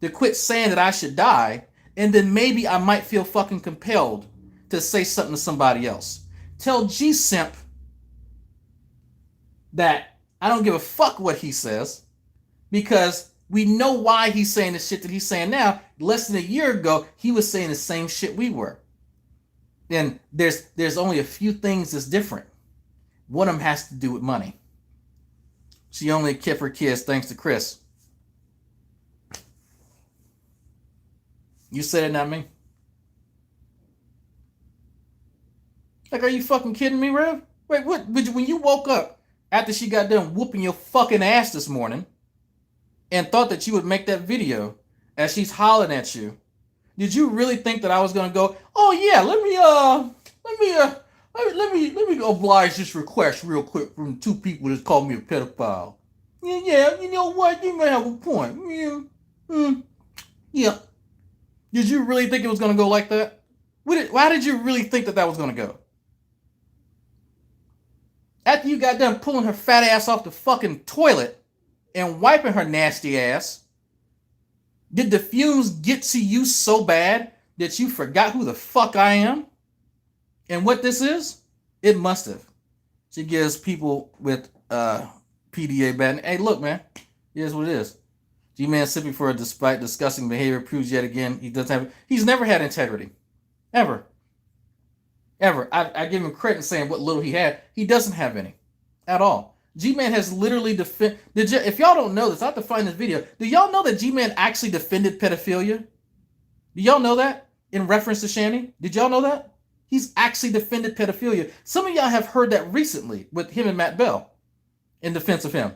to quit saying that I should die, and then maybe I might feel fucking compelled to say something to somebody else. Tell G-simp that I don't give a fuck what he says because we know why he's saying the shit that he's saying now. Less than a year ago, he was saying the same shit we were. And there's only a few things that's different. One of them has to do with money. She only kept her kids thanks to Chris. You said it, not me. Like, are you fucking kidding me, Rev? Wait, what? When you woke up after she got done whooping your fucking ass this morning and thought that you would make that video as she's hollering at you, did you really think that I was gonna go, oh yeah, let me oblige this request real quick from two people that called me a pedophile? Yeah, you know what? You may have a point. Yeah. Did you really think it was going to go like that? Why did you really think that was going to go? After you got done pulling her fat ass off the fucking toilet and wiping her nasty ass, did the fumes get to you so bad that you forgot who the fuck I am and what this is? It must have. She gives people with PDA bad. Hey, look, man. Here's what it is. G-Man simping for despite disgusting behavior proves yet again he's never had integrity. Ever. I give him credit in saying what little he had. He doesn't have any. At all. G-Man has literally defended... If y'all don't know this, I have to find this video. Do y'all know that G-Man actually defended pedophilia? Do y'all know that? In reference to Shanny? Did y'all know that? He's actually defended pedophilia. Some of y'all have heard that recently with him and Matt Bell in defense of him.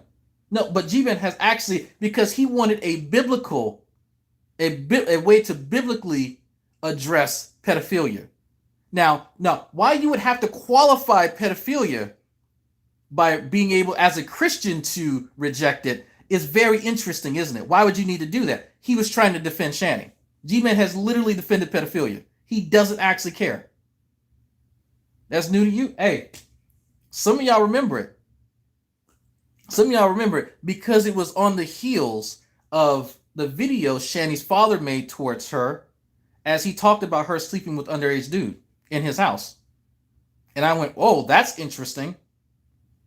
No, but G-Man has actually, because he wanted a way to biblically address pedophilia. Now, why you would have to qualify pedophilia by being able, as a Christian, to reject it is very interesting, isn't it? Why would you need to do that? He was trying to defend Shanny. G-Man has literally defended pedophilia. He doesn't actually care. That's new to you? Hey, some of y'all remember it. Some of y'all remember it because it was on the heels of the video Shanny's father made towards her as he talked about her sleeping with underage dude in his house. And I went, oh, that's interesting.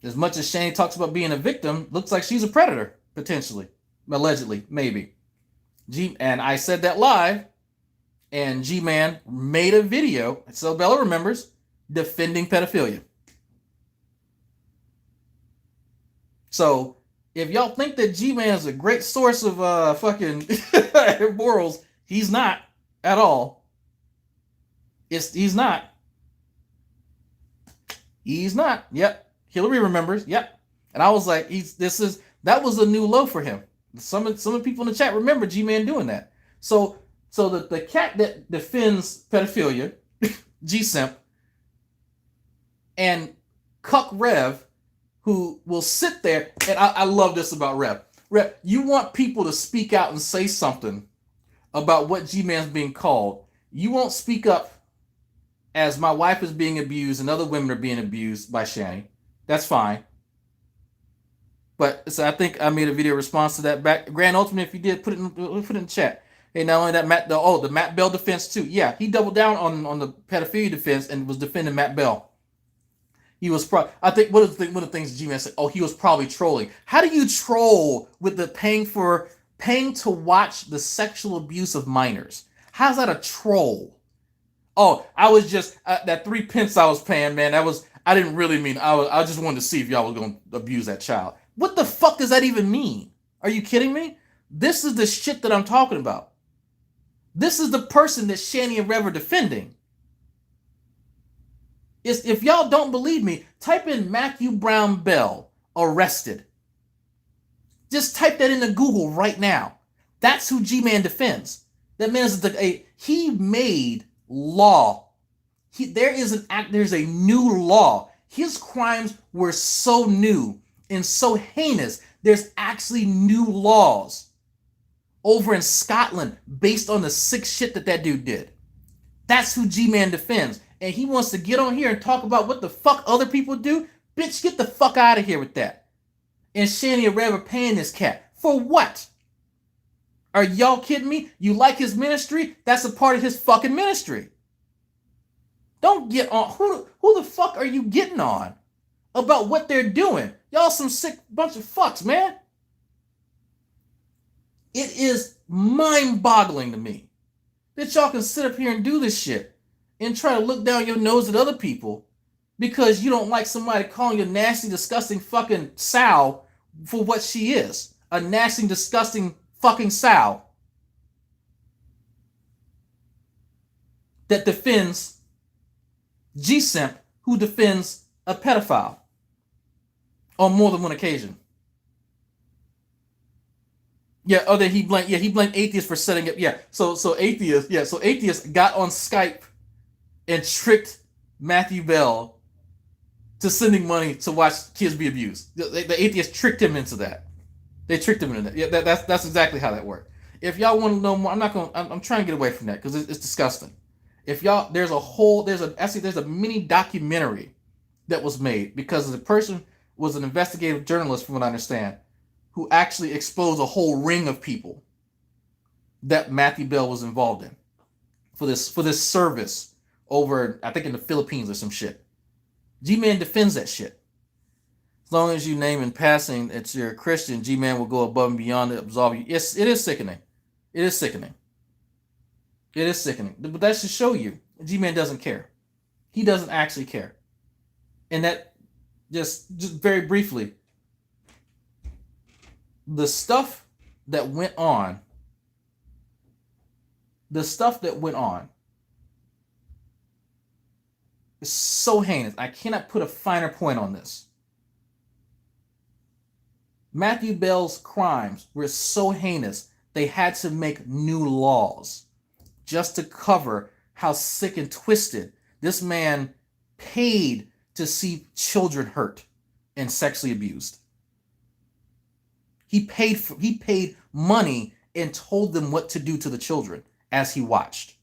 As much as Shanny talks about being a victim, looks like she's a predator, potentially. Allegedly, maybe. And I said that live, and G-Man made a video, so Bella remembers, defending pedophilia. So, if y'all think that G-Man is a great source of fucking morals, he's not at all. He's not. He's not. Yep. Hillary remembers. Yep. And I was like, that was a new low for him. Some of the people in the chat remember G-Man doing that. So the cat that defends pedophilia, G-simp, and Cuck Rev, who will sit there, and I love this about Rev. Rev, you want people to speak out and say something about what G-Man's being called. You won't speak up as my wife is being abused and other women are being abused by Shanny. That's fine. But so I think I made a video response to that back. Grand Ultimate, if you did, put it in the chat. Hey, not only that, the Matt Bell defense too. Yeah, he doubled down on the pedophilia defense and was defending Matt Bell. He was I think one of the things G-Man said, he was probably trolling. How do you troll with the paying to watch the sexual abuse of minors? How's that a troll? Oh, I was just that 3 pence I was paying, man. I didn't really mean. I just wanted to see if y'all was gonna abuse that child. What the fuck does that even mean? Are you kidding me? This is the shit that I'm talking about. This is the person that Shanny and Rev are defending. If y'all don't believe me, type in Matthew Brown Bell arrested. Just type that into Google right now. That's who G-Man defends. That man is he made law. There's a new law. His crimes were so new and so heinous. There's actually new laws over in Scotland based on the sick shit that dude did. That's who G-Man defends. And he wants to get on here and talk about what the fuck other people do? Bitch, get the fuck out of here with that. And Shanny and Rev are paying this cat. For what? Are y'all kidding me? You like his ministry? That's a part of his fucking ministry. Don't get on. Who the fuck are you getting on about what they're doing? Y'all some sick bunch of fucks, man. It is mind-boggling to me that y'all can sit up here and do this shit and try to look down your nose at other people because you don't like somebody calling you nasty, disgusting fucking sow for what she is. A nasty, disgusting fucking sow that defends G-simp, who defends a pedophile on more than one occasion. Yeah, he blamed atheists for setting up. Yeah, so atheists got on Skype and tricked Matthew Bell to sending money to watch kids be abused. The atheists tricked him into that. They tricked him into that. Yeah, that's exactly how that worked. If y'all want to know more, I'm trying to get away from that because it's disgusting. If y'all, there's a mini documentary that was made because the person was an investigative journalist, from what I understand, who actually exposed a whole ring of people that Matthew Bell was involved in for this service over, I think, in the Philippines or some shit. G-Man defends that shit. As long as you name in passing that you're a Christian, G-Man will go above and beyond to absolve you. It is sickening. It is sickening. It is sickening. But that should show you G-Man doesn't care. He doesn't actually care. And that, just very briefly, the stuff that went on is so heinous. I cannot put a finer point on this. Matthew Bell's crimes were so heinous, they had to make new laws just to cover how sick and twisted this man paid to see children hurt and sexually abused. He paid money and told them what to do to the children as he watched.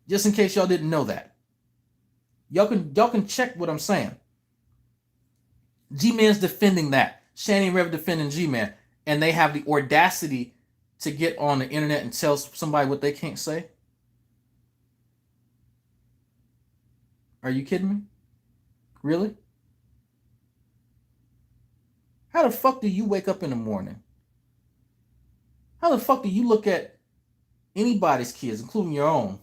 Just in case y'all didn't know that. Y'all can check what I'm saying. G-Man's defending that. Shanny and Rev defending G-Man. And they have the audacity to get on the internet and tell somebody what they can't say? Are you kidding me? Really? How the fuck do you wake up in the morning? How the fuck do you look at anybody's kids, including your own,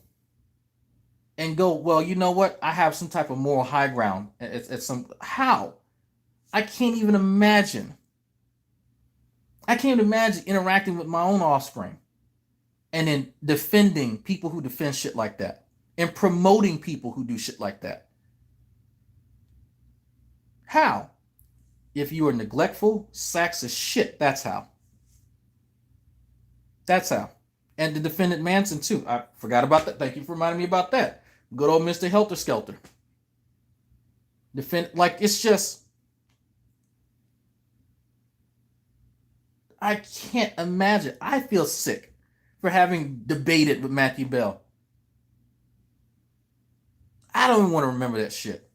and go, well, you know what? I have some type of moral high ground. How? I can't even imagine. I can't imagine interacting with my own offspring and then defending people who defend shit like that and promoting people who do shit like that. How? If you are neglectful sacks of shit, that's how. That's how. And the defendant Manson too. I forgot about that. Thank you for reminding me about that. Good old Mr. Helter Skelter. It's just, I can't imagine. I feel sick for having debated with Matthew Bell. I don't even want to remember that shit.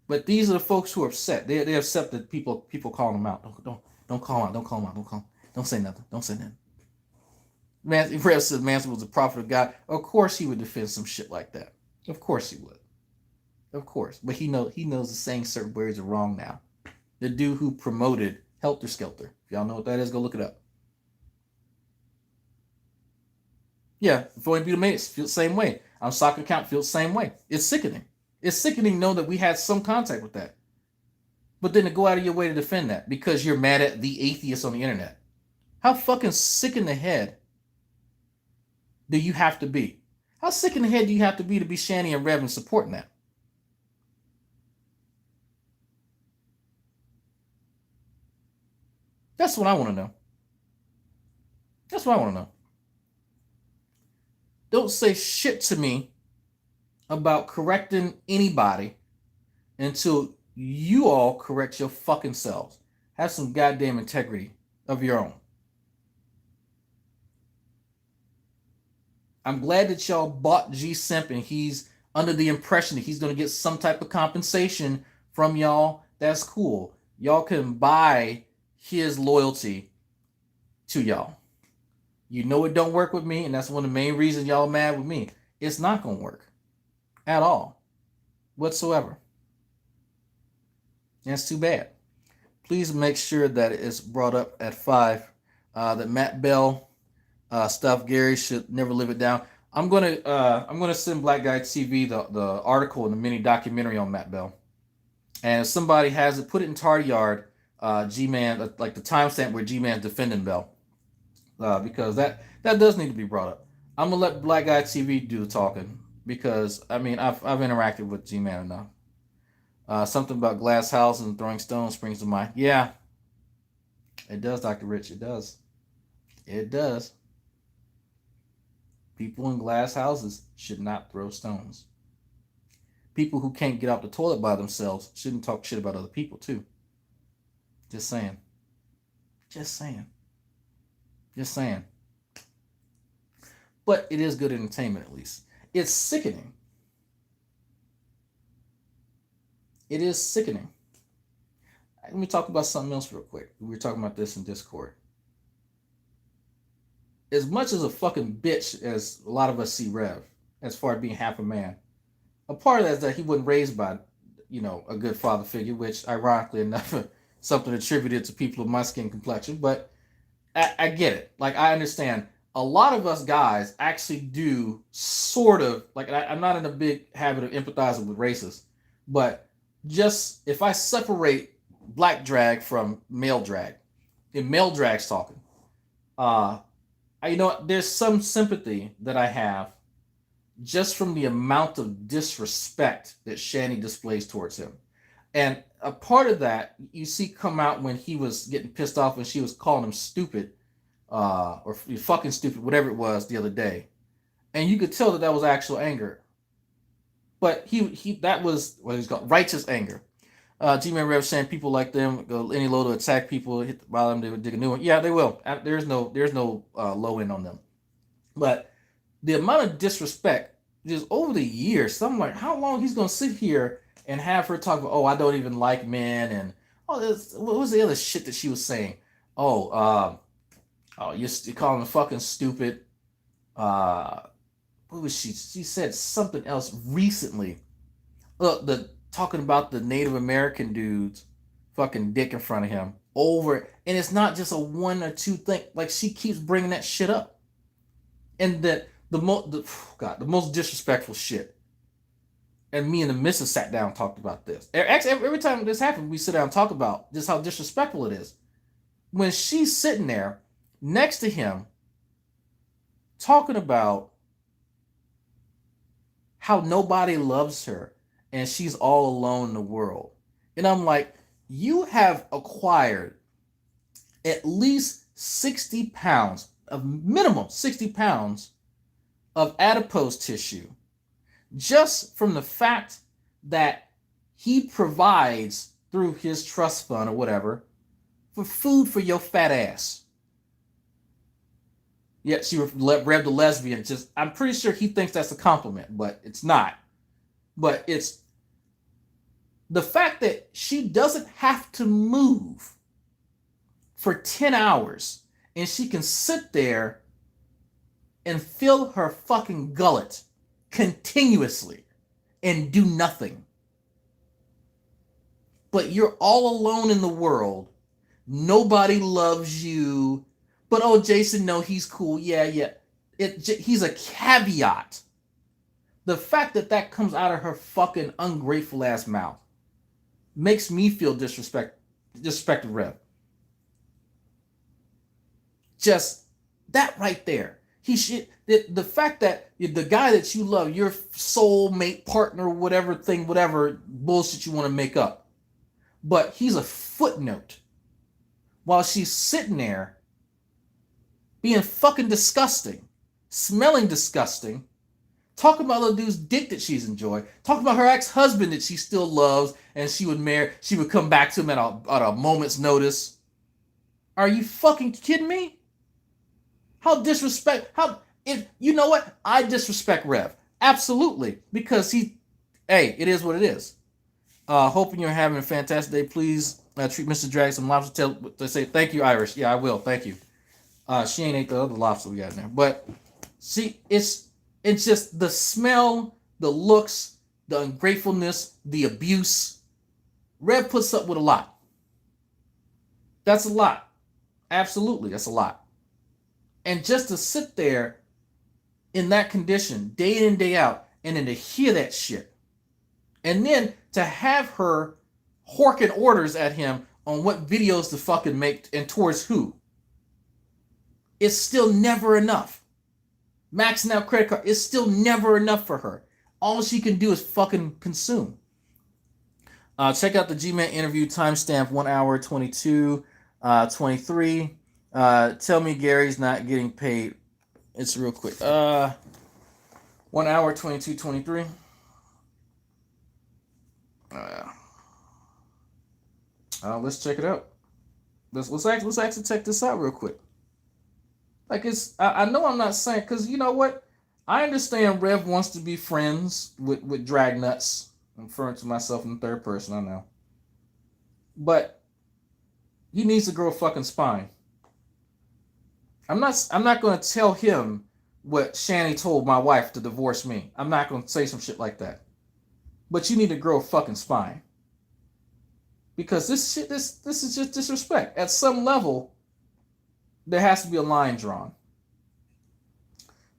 But these are the folks who are upset. They're upset that people call them out. Don't call them out. Don't call them out. Don't say nothing. Don't say nothing. Rev said Manson was a prophet of God. Of course he would defend some shit like that. Of course he would. Of course. But he knows that saying certain words are wrong now. The dude who promoted Helter Skelter. If y'all know what that is, go look it up. Yeah, Floyd Buda Mates feel the same way. Our soccer account feels the same way. It's sickening. It's sickening to know that we had some contact with that. But then to go out of your way to defend that because you're mad at the atheists on the internet. How fucking sick in the head do you have to be? How sick in the head do you have to be Shanny and Rev and supporting that? That's what I want to know. That's what I want to know. Don't say shit to me about correcting anybody until you all correct your fucking selves. Have some goddamn integrity of your own. I'm glad that y'all bought G-simping. He's under the impression that he's going to get some type of compensation from y'all. That's cool. Y'all can buy his loyalty to y'all. You know it don't work with me, and that's one of the main reasons y'all mad with me. It's not going to work. At all. Whatsoever. That's too bad. Please make sure that it's brought up at 5. That Matt Bell stuff, Gary should never live it down. I'm gonna send Black Guy TV the article and the mini documentary on Matt Bell. And if somebody has it, put it in Tardy Yard, G-Man, like the timestamp where G-Man's defending Bell. Because that does need to be brought up. I'm gonna let Black Guy TV do the talking. Because, I mean, I've interacted with G-Man enough. Something about glass houses and throwing stones springs to mind. Yeah. It does, Dr. Rich. It does. It does. People in glass houses should not throw stones. People who can't get out the toilet by themselves shouldn't talk shit about other people, too. Just saying. Just saying. Just saying. But it is good entertainment, at least. It's sickening. It is sickening. Let me talk about something else real quick. We were talking about this in Discord. As much as a fucking bitch as a lot of us see Rev, as far as being half a man, a part of that is that he wasn't raised by, a good father figure, which ironically enough, something attributed to people of my skin complexion. But I get it. Like, I understand. A lot of us guys actually do sort of, like, I'm not in a big habit of empathizing with racists, but just if I separate black drag from male drag, if male drag's talking, there's some sympathy that I have just from the amount of disrespect that Shani displays towards him. And a part of that you see come out when he was getting pissed off when she was calling him stupid, or fucking stupid, whatever it was the other day. And you could tell that was actual anger. But that was what he's called, righteous anger. G-Man Rev saying people like them go any low to attack people, hit the bottom, they would dig a new one. Yeah, they will. There's no low end on them. But the amount of disrespect just over the years, so I'm like, how long he's gonna sit here and have her talk about, oh, I don't even like men, and what was the other shit that she was saying? You're calling him fucking stupid. What was she? She said something else recently. Look, talking about the Native American dudes fucking dick in front of him over, and it's not just a one or two thing. Like, she keeps bringing that shit up, and that the most disrespectful shit. And me and the missus sat down and talked about this. Actually, every time this happens, we sit down and talk about just how disrespectful it is. When she's sitting there next to him talking about how nobody loves her and she's all alone in the world. And I'm like, you have acquired at least 60 pounds, of minimum 60 pounds of adipose tissue just from the fact that he provides through his trust fund or whatever for food for your fat ass. Yeah, she Rev the lesbian. I'm pretty sure he thinks that's a compliment, but it's not. But it's the fact that she doesn't have to move for 10 hours and she can sit there and fill her fucking gullet continuously and do nothing. But you're all alone in the world. Nobody loves you. But, oh, Jason, no, he's cool. Yeah. He's a caveat. The fact that comes out of her fucking ungrateful ass mouth makes me feel disrespected, Rev. Just that right there. The fact that the guy that you love, your soulmate, partner, whatever bullshit you want to make up, but he's a footnote while she's sitting there being fucking disgusting, smelling disgusting, talking about the dude's dick that she's enjoyed, talking about her ex-husband that she still loves and she would come back to him at a moment's notice. Are you fucking kidding me? You know what? I disrespect Rev. Absolutely. Because it is what it is. Hoping you're having a fantastic day. Please treat Mr. Drag some lobster tail to say thank you, Irish. Yeah, I will. Thank you. She ain't ate the other lobster we got in there. But see, it's just the smell, the looks, the ungratefulness, the abuse. Rev puts up with a lot. That's a lot. Absolutely, that's a lot. And just to sit there in that condition, day in, day out, and then to hear that shit. And then to have her horking orders at him on what videos to fucking make and towards who. It's still never enough. Maxing out credit card is still never enough for her. All she can do is fucking consume. Check out the G-Man interview timestamp 1 hour 22:23. Tell me Gary's not getting paid. It's real quick. 1 hour 22:23. Let's check it out. let's actually check this out real quick. Like I know I'm not saying, because you know what, I understand Rev wants to be friends with Dragnauct. I'm referring to myself in the third person. I know, but he needs to grow a fucking spine. I'm not going to tell him what Shani told my wife to divorce me. I'm not going to say some shit like that. But you need to grow a fucking spine. Because this is just disrespect. At some level, there has to be a line drawn.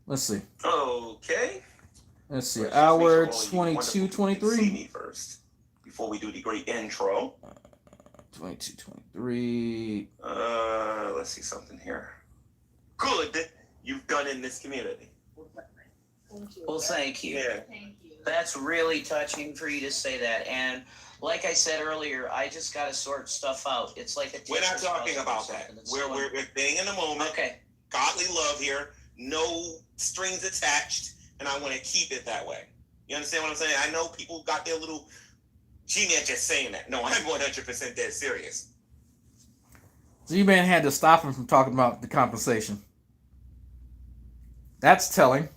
Let's see. Okay. Let's see. Let's just Hour make sure all you 22, wonderful people can 23. See me first before we do the great intro. 22, 23. Let's see something here. Good you've done in this community. Thank you. Well, thank you. Yeah. Thank you. That's really touching for you to say that. And like I said earlier, I just got to sort stuff out. It's like a We're not Tetris talking puzzle or about that. something. It's We're staying in the moment. okay. Godly love here. No strings attached. And I want to keep it that way. You understand what I'm saying? I know people got their little G-Man just saying that. No, I'm 100% dead serious. G-Man had to stop him from talking about the compensation. That's telling.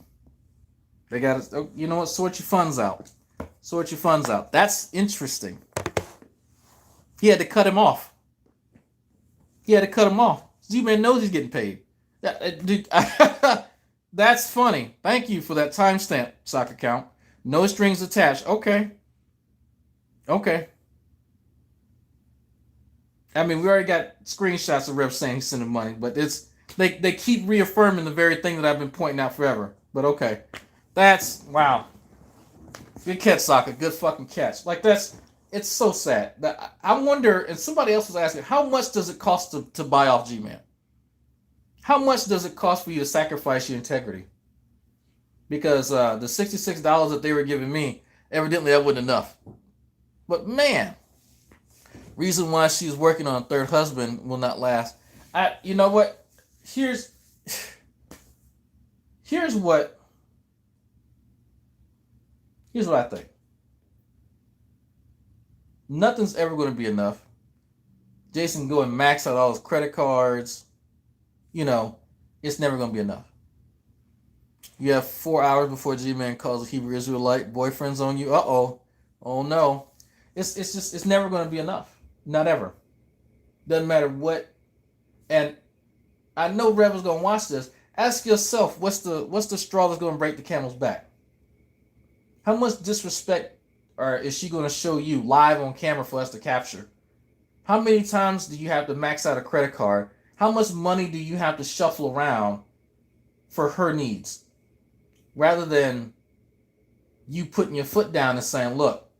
They got to, you know what, sort your funds out. Sort your funds out. That's interesting. He had to cut him off. G-Man knows he's getting paid. That's funny. Thank you for that timestamp, soccer count. No strings attached. Okay. I mean, we already got screenshots of Rev saying he's sending money, but they keep reaffirming the very thing that I've been pointing out forever. But okay. That's, wow. Good catch, soccer. Good fucking catch. Like, it's so sad. I wonder, and somebody else was asking, how much does it cost to buy off G-Man? How much does it cost for you to sacrifice your integrity? Because the $66 that they were giving me, evidently that wasn't enough. But man, reason why she's working on a third husband will not last. You know what? Here's what I think. Nothing's ever going to be enough. Jason can go and max out all his credit cards. You know, it's never going to be enough. You have 4 hours before G-Man calls a Hebrew Israelite boyfriends on you. Uh-oh. Oh, no. It's never going to be enough. Not ever. Doesn't matter what. And I know Rebel's going to watch this. Ask yourself, what's the straw that's going to break the camel's back? How much disrespect is she going to show you live on camera for us to capture? How many times do you have to max out a credit card? How much money do you have to shuffle around for her needs? Rather than you putting your foot down and saying, look,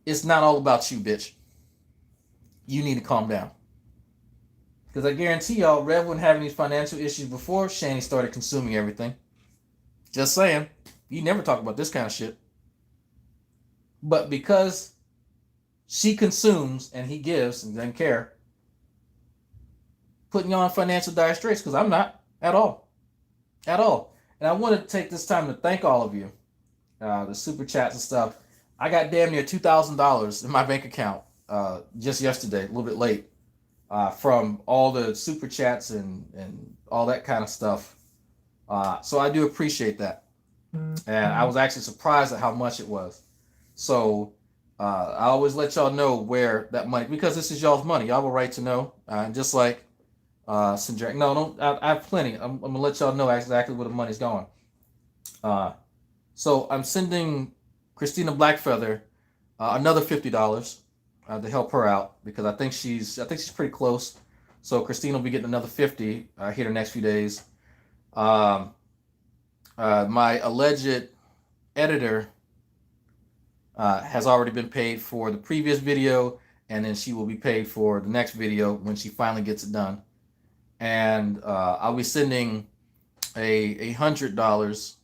it's not all about you, bitch. You need to calm down. Because I guarantee y'all, Rev wouldn't have any financial issues before Shani started consuming everything. Just saying. You never talk about this kind of shit. But because she consumes and he gives and doesn't care, putting you on financial dire straits, because I'm not at all. At all. And I want to take this time to thank all of you. The super chats and stuff. I got damn near $2,000 in my bank account just yesterday, a little bit late, from all the super chats and all that kind of stuff. So I do appreciate that. And I was actually surprised at how much it was. So I always let y'all know where that money, because this is y'all's money. Y'all have a right to know. Just like Sindrak. No, I have plenty. I'm going to let y'all know exactly where the money's going. So I'm sending Christina Blackfeather another $50 to help her out, because I think she's pretty close. So Christina will be getting another $50 here the next few days. My alleged editor has already been paid for the previous video, and then she will be paid for the next video when she finally gets it done. And I'll be sending $100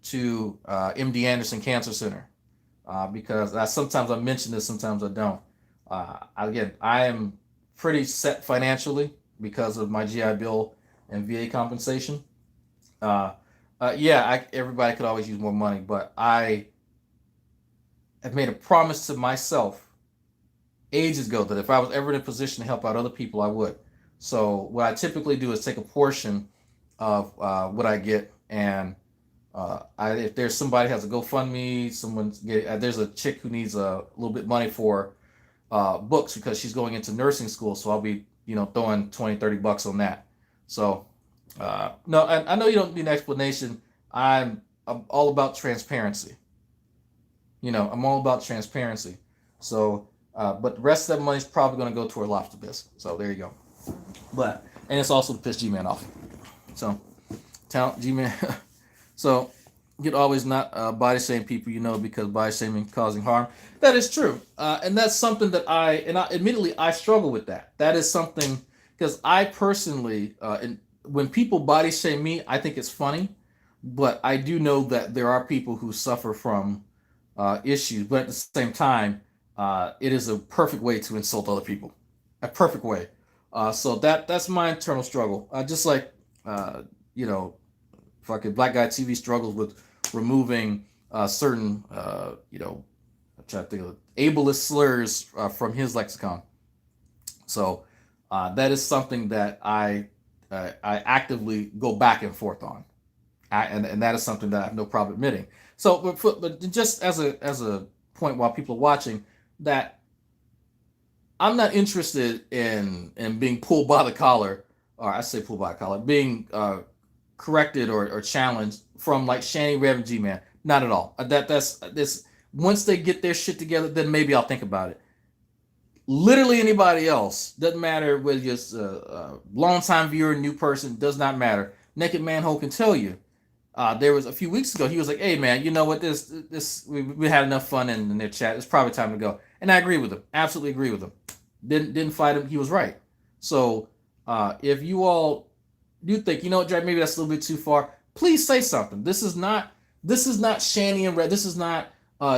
to MD Anderson Cancer Center, because sometimes I mention this, sometimes I don't. Again, I am pretty set financially because of my GI Bill and VA compensation. Everybody could always use more money, but I have made a promise to myself ages ago that if I was ever in a position to help out other people, I would. So what I typically do is take a portion of what I get, and if there's somebody has a GoFundMe, there's a chick who needs a little bit money for books because she's going into nursing school, so I'll be throwing 20-30 bucks on that. So no, I know you don't need an explanation. I'm all about transparency. I'm all about transparency. So, but the rest of that money's probably going to go toward Lobster Bisque. So there you go. And it's also to piss G-Man off. So, talent G-Man. So, you'd always not body shame people, because body shaming causing harm. That is true, and that's something that admittedly I struggle with that. That is something because I personally, when people body shame me, I think it's funny, but I do know that there are people who suffer from issues. But at the same time, it is a perfect way to insult other people, a perfect way. So that's my internal struggle. Just like fucking Black Guy TV struggles with removing certain I'm trying to think of ableist slurs from his lexicon. So that is something that I actively go back and forth on, and that is something that I have no problem admitting. So, but just as a point while people are watching, that I'm not interested in being pulled by the collar, or I say pulled by the collar, being corrected or challenged from like Shanny, Rev, and G-Man. Not at all. That's this. Once they get their shit together, then maybe I'll think about it. Literally anybody else, doesn't matter whether you're a long-time viewer, new person, does not matter. Naked Manhole can tell you. There was a few weeks ago, he was like, "Hey man, you know what? We had enough fun in their chat. It's probably time to go." And I agree with him. Absolutely agree with him. Didn't fight him. He was right. So if you all do think, Drake, maybe that's a little bit too far, please say something. This is not Shanny and Red. This is not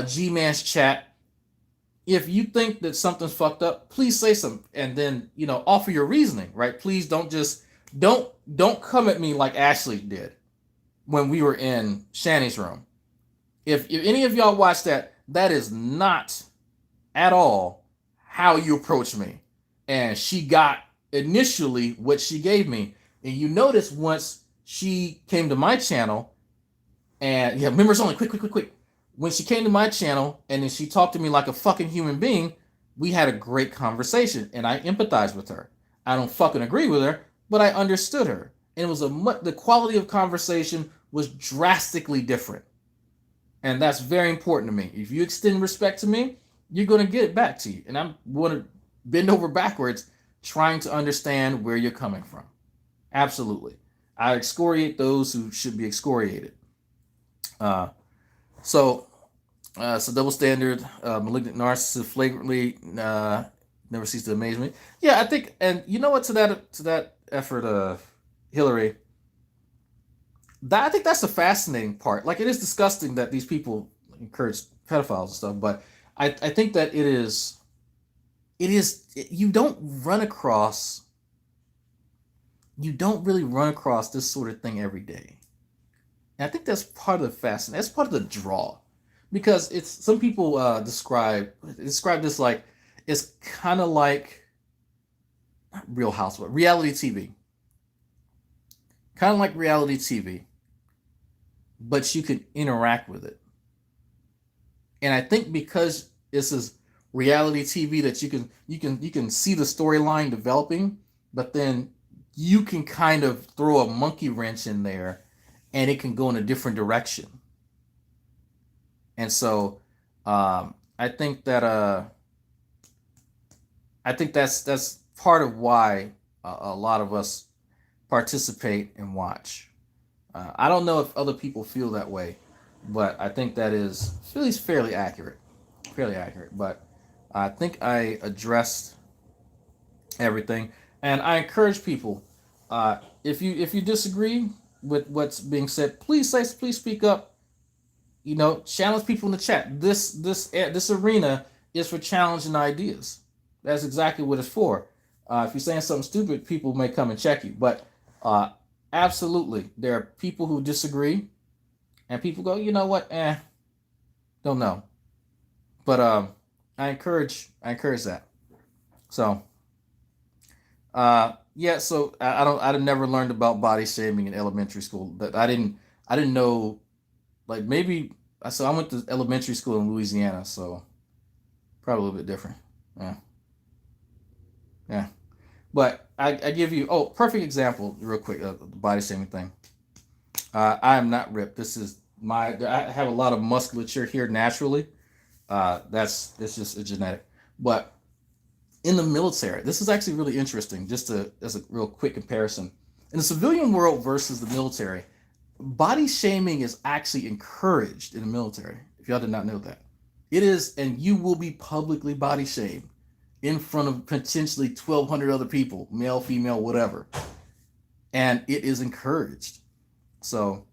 G-Man's chat. If you think that something's fucked up, please say something, and then offer your reasoning. Right? Please don't come at me like Ashley did when we were in Shanny's room. If any of y'all watch that, that is not at all how you approach me. And she got initially what she gave me. And you notice once she came to my channel, and members only, quick. When she came to my channel and then she talked to me like a fucking human being, we had a great conversation and I empathized with her. I don't fucking agree with her, but I understood her. And it was the quality of conversation was drastically different. And that's very important to me. If you extend respect to me, you're going to get it back to you. And I'm going to bend over backwards trying to understand where you're coming from. Absolutely. I excoriate those who should be excoriated. So double standard, malignant narcissist flagrantly never cease to amaze me. Yeah, I think, and you know what, to that effort, Hillary, I think that's the fascinating part. Like, it is disgusting that these people encourage pedophiles and stuff, but I think that it is you don't really run across this sort of thing every day. And I think that's part of the fascination. That's part of the draw, because it's some people describe this like it's kind of like not Real Housewives, reality TV. Kind of like reality TV, but you can interact with it. And I think because this is reality TV, that you can see the storyline developing, but then you can kind of throw a monkey wrench in there and it can go in a different direction. And so I think that's part of why a lot of us participate and watch. I don't know if other people feel that way, but I think that is at least fairly accurate. But I think I addressed everything, and I encourage people, if you disagree with what's being said, please speak up. Challenge people in the chat. This arena is for challenging ideas. That's exactly what it's for. If you're saying something stupid, people may come and check you. But absolutely, there are people who disagree, and people go, you know what? Don't know. But I encourage that. So, yeah. So I've never learned about body shaming in elementary school. But I didn't know. Like maybe. So I went to elementary school in Louisiana. So probably a little bit different. Yeah. Yeah. But I give you perfect example real quick of the body shaming thing. I am not ripped. This is I have a lot of musculature here naturally. It's just a genetic. But in the military, this is actually really interesting. As a real quick comparison, in the civilian world versus the military, body shaming is actually encouraged in the military. If y'all did not know that, it is, and you will be publicly body shamed in front of potentially 1,200 other people, male, female, whatever, and it is encouraged. So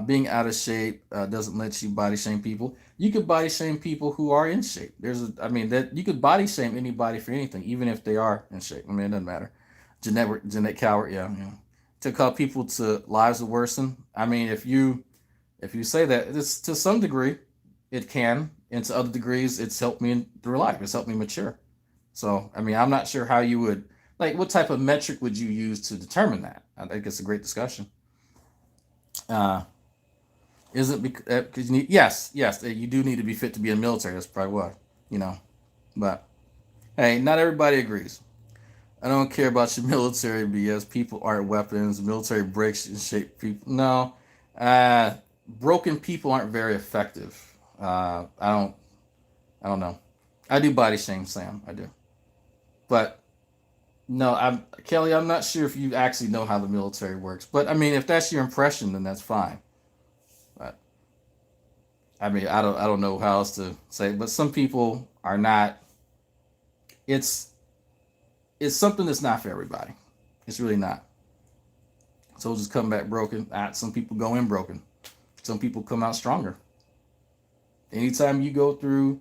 being out of shape doesn't let you body shame people. You could body shame people who are in shape. That you could body shame anybody for anything, even if they are in shape. I mean, it doesn't matter. Jeanette Coward, yeah. To call people to lives of worsen. I mean, if you say that, it's to some degree, it can, and to other degrees, it's helped me through life. It's helped me mature. So, I mean, I'm not sure how you would what type of metric would you use to determine that? I think it's a great discussion. Uh, isn't because yes, you do need to be fit to be in the military. That's probably what you know. But hey, not everybody agrees. I don't care about your military BS. People aren't weapons. Military breaks and shape people. No, broken people aren't very effective. I don't know. I do body shame, Sam. I do, but no, Kelly. I'm not sure if you actually know how the military works. But I mean, if that's your impression, then that's fine. But I mean, I don't know how else to say. But some people are not. It's it's something that's not for everybody. It's really not. Soldiers come back broken. Some people go in broken. Some people come out stronger. Anytime you go through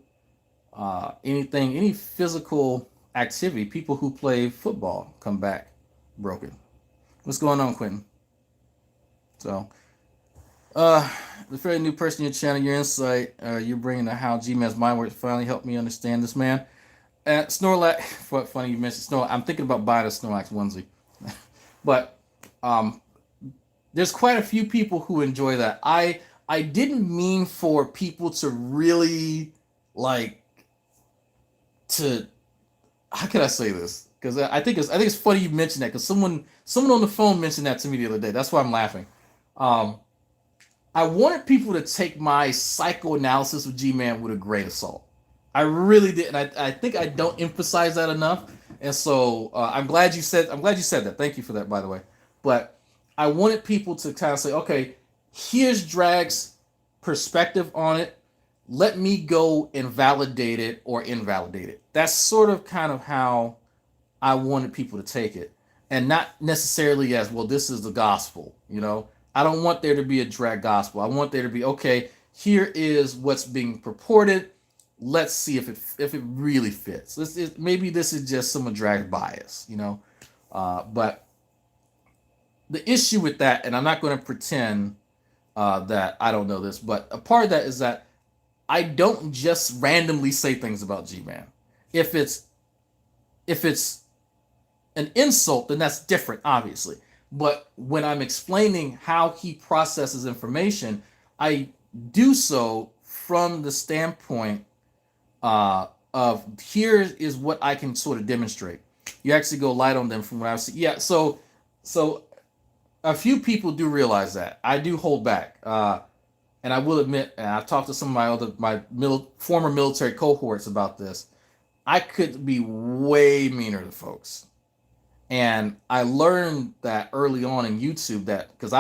anything, any physical activity, people who play football come back broken. What's going on, Quentin? So, the fairly new person in your channel, your insight, you're bringing to how G-Man's mind works finally helped me understand this man. And Snorlax, funny you mentioned Snorlax. I'm thinking about buying a Snorlax onesie. But there's quite a few people who enjoy that. I didn't mean for people to really to how can I say this? Because I think it's funny you mentioned that because someone on the phone mentioned that to me the other day. That's why I'm laughing. I wanted people to take my psychoanalysis of G-Man with a grain of salt. I really did, and I think I don't emphasize that enough. And so I'm glad you said that. Thank you for that, by the way. But I wanted people to kind of say, okay, here's Drag's perspective on it. Let me go and validate it or invalidate it. That's sort of kind of how I wanted people to take it, and not necessarily as, well, this is the gospel. I don't want there to be a Drag gospel. I want there to be, okay, here is what's being purported. Let's see if it really fits. Maybe this is just some Drag bias, But the issue with that, and I'm not going to pretend that I don't know this, but a part of that is that I don't just randomly say things about G-Man. If it's an insult, then that's different, obviously. But when I'm explaining how he processes information, I do so from the standpoint of here is what I can sort of demonstrate. You actually go light on them from what I've seen. Yeah, so a few people do realize that. I do hold back. And I will admit, and I've talked to some of my former military cohorts about this, I could be way meaner to folks. And I learned that early on in YouTube because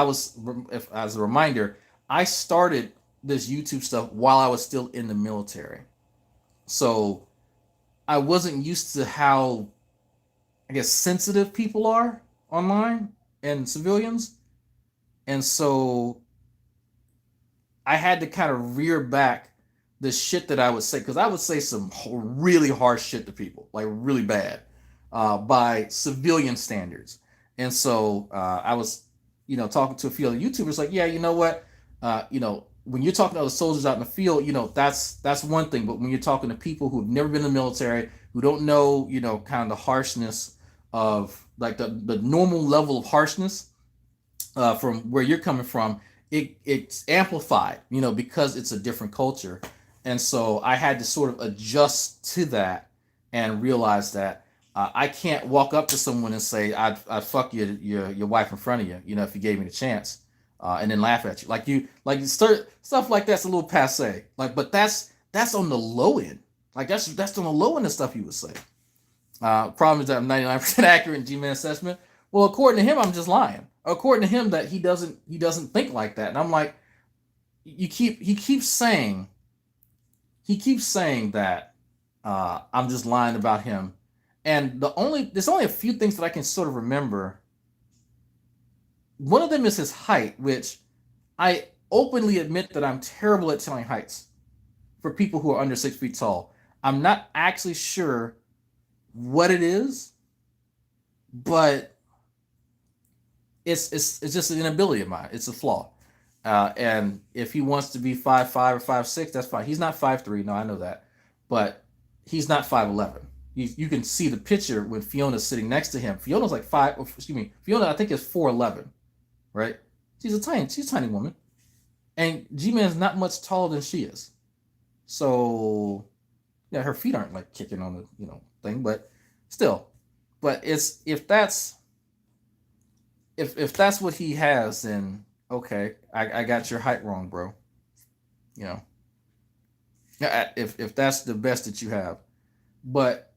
as a reminder, I started this YouTube stuff while I was still in the military. So I wasn't used to how, I guess, sensitive people are online and civilians. And so I had to kind of rear back the shit that I would say, because I would say some really harsh shit to people, like really bad, by civilian standards. And so I was, talking to a few other YouTubers, like, yeah, you know what, when you're talking to other soldiers out in the field, that's one thing. But when you're talking to people who've never been in the military, who don't know, kind of the harshness of like the normal level of harshness from where you're coming from, it's amplified, because it's a different culture. And so I had to sort of adjust to that and realize that I can't walk up to someone and say I'd fuck your wife in front of you, if you gave me the chance, and then laugh at you like stuff like that's a little passe. Like, but that's on the low end. Like that's on the low end of stuff you would say. Problem is that I'm 99% accurate in G-Man assessment. Well, according to him, I'm just lying. According to him, that he doesn't think like that, and I'm like, he keeps saying that I'm just lying about him, and there's only a few things that I can sort of remember. One of them is his height, which I openly admit that I'm terrible at telling heights for people who are under 6 feet tall. I'm not actually sure what it is, but it's just an inability of mine. It's a flaw. And if he wants to be 5'5" or 5'6", that's fine. He's not 5'3", no, I know that, but he's not 5'11". You can see the picture when Fiona's sitting next to him. Fiona's like Fiona I think is 4'11", right? She's a tiny woman, and G-Man's not much taller than she is. So yeah, her feet aren't like kicking on the thing, but still. But if that's what he has, then okay, I got your height wrong, bro. If that's the best that you have. But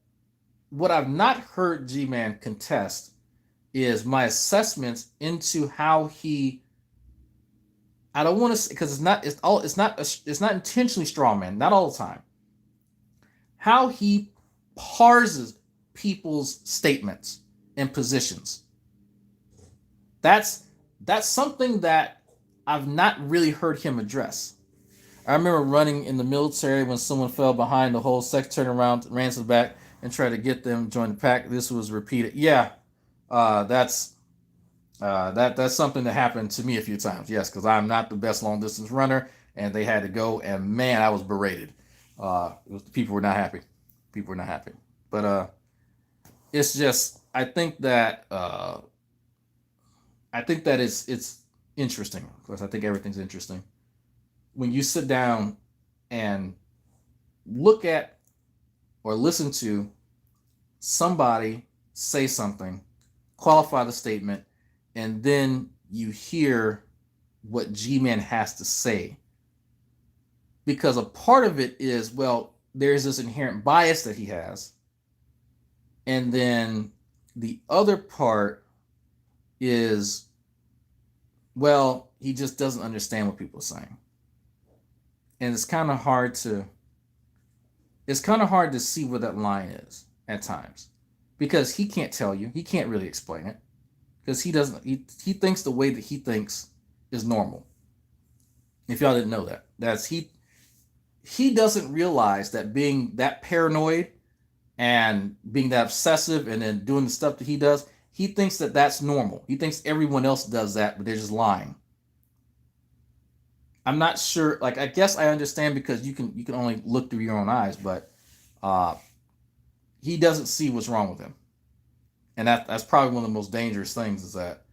what I've not heard G-Man contest is my assessments into how he. I don't want to, because it's not intentionally strawman, not all the time. How he parses people's statements and positions. That's something that I've not really heard him address. I remember running in the military when someone fell behind, the whole sex turned around, ran to the back, and tried to get them to join the pack. This was repeated. Yeah, that's something that happened to me a few times. Yes, because I'm not the best long distance runner, and they had to go, and man, I was berated. People were not happy. But it's just, I think that it's interesting, because I think everything's interesting. When you sit down and look at or listen to somebody say something, qualify the statement, and then you hear what G-Man has to say. Because a part of it is, well, there's this inherent bias that he has. And then the other part is, well, he just doesn't understand what people are saying. And it's kind of hard to see where that line is at times, because he can't tell you. He can't really explain it, because he thinks the way that he thinks is normal. If y'all didn't know that, he doesn't realize that being that paranoid and being that obsessive and then doing the stuff that he does, he thinks that that's normal. He thinks everyone else does that, but they're just lying. I'm not sure. Like, I guess I understand, because you can only look through your own eyes, but he doesn't see what's wrong with him, and that's probably one of the most dangerous things, is that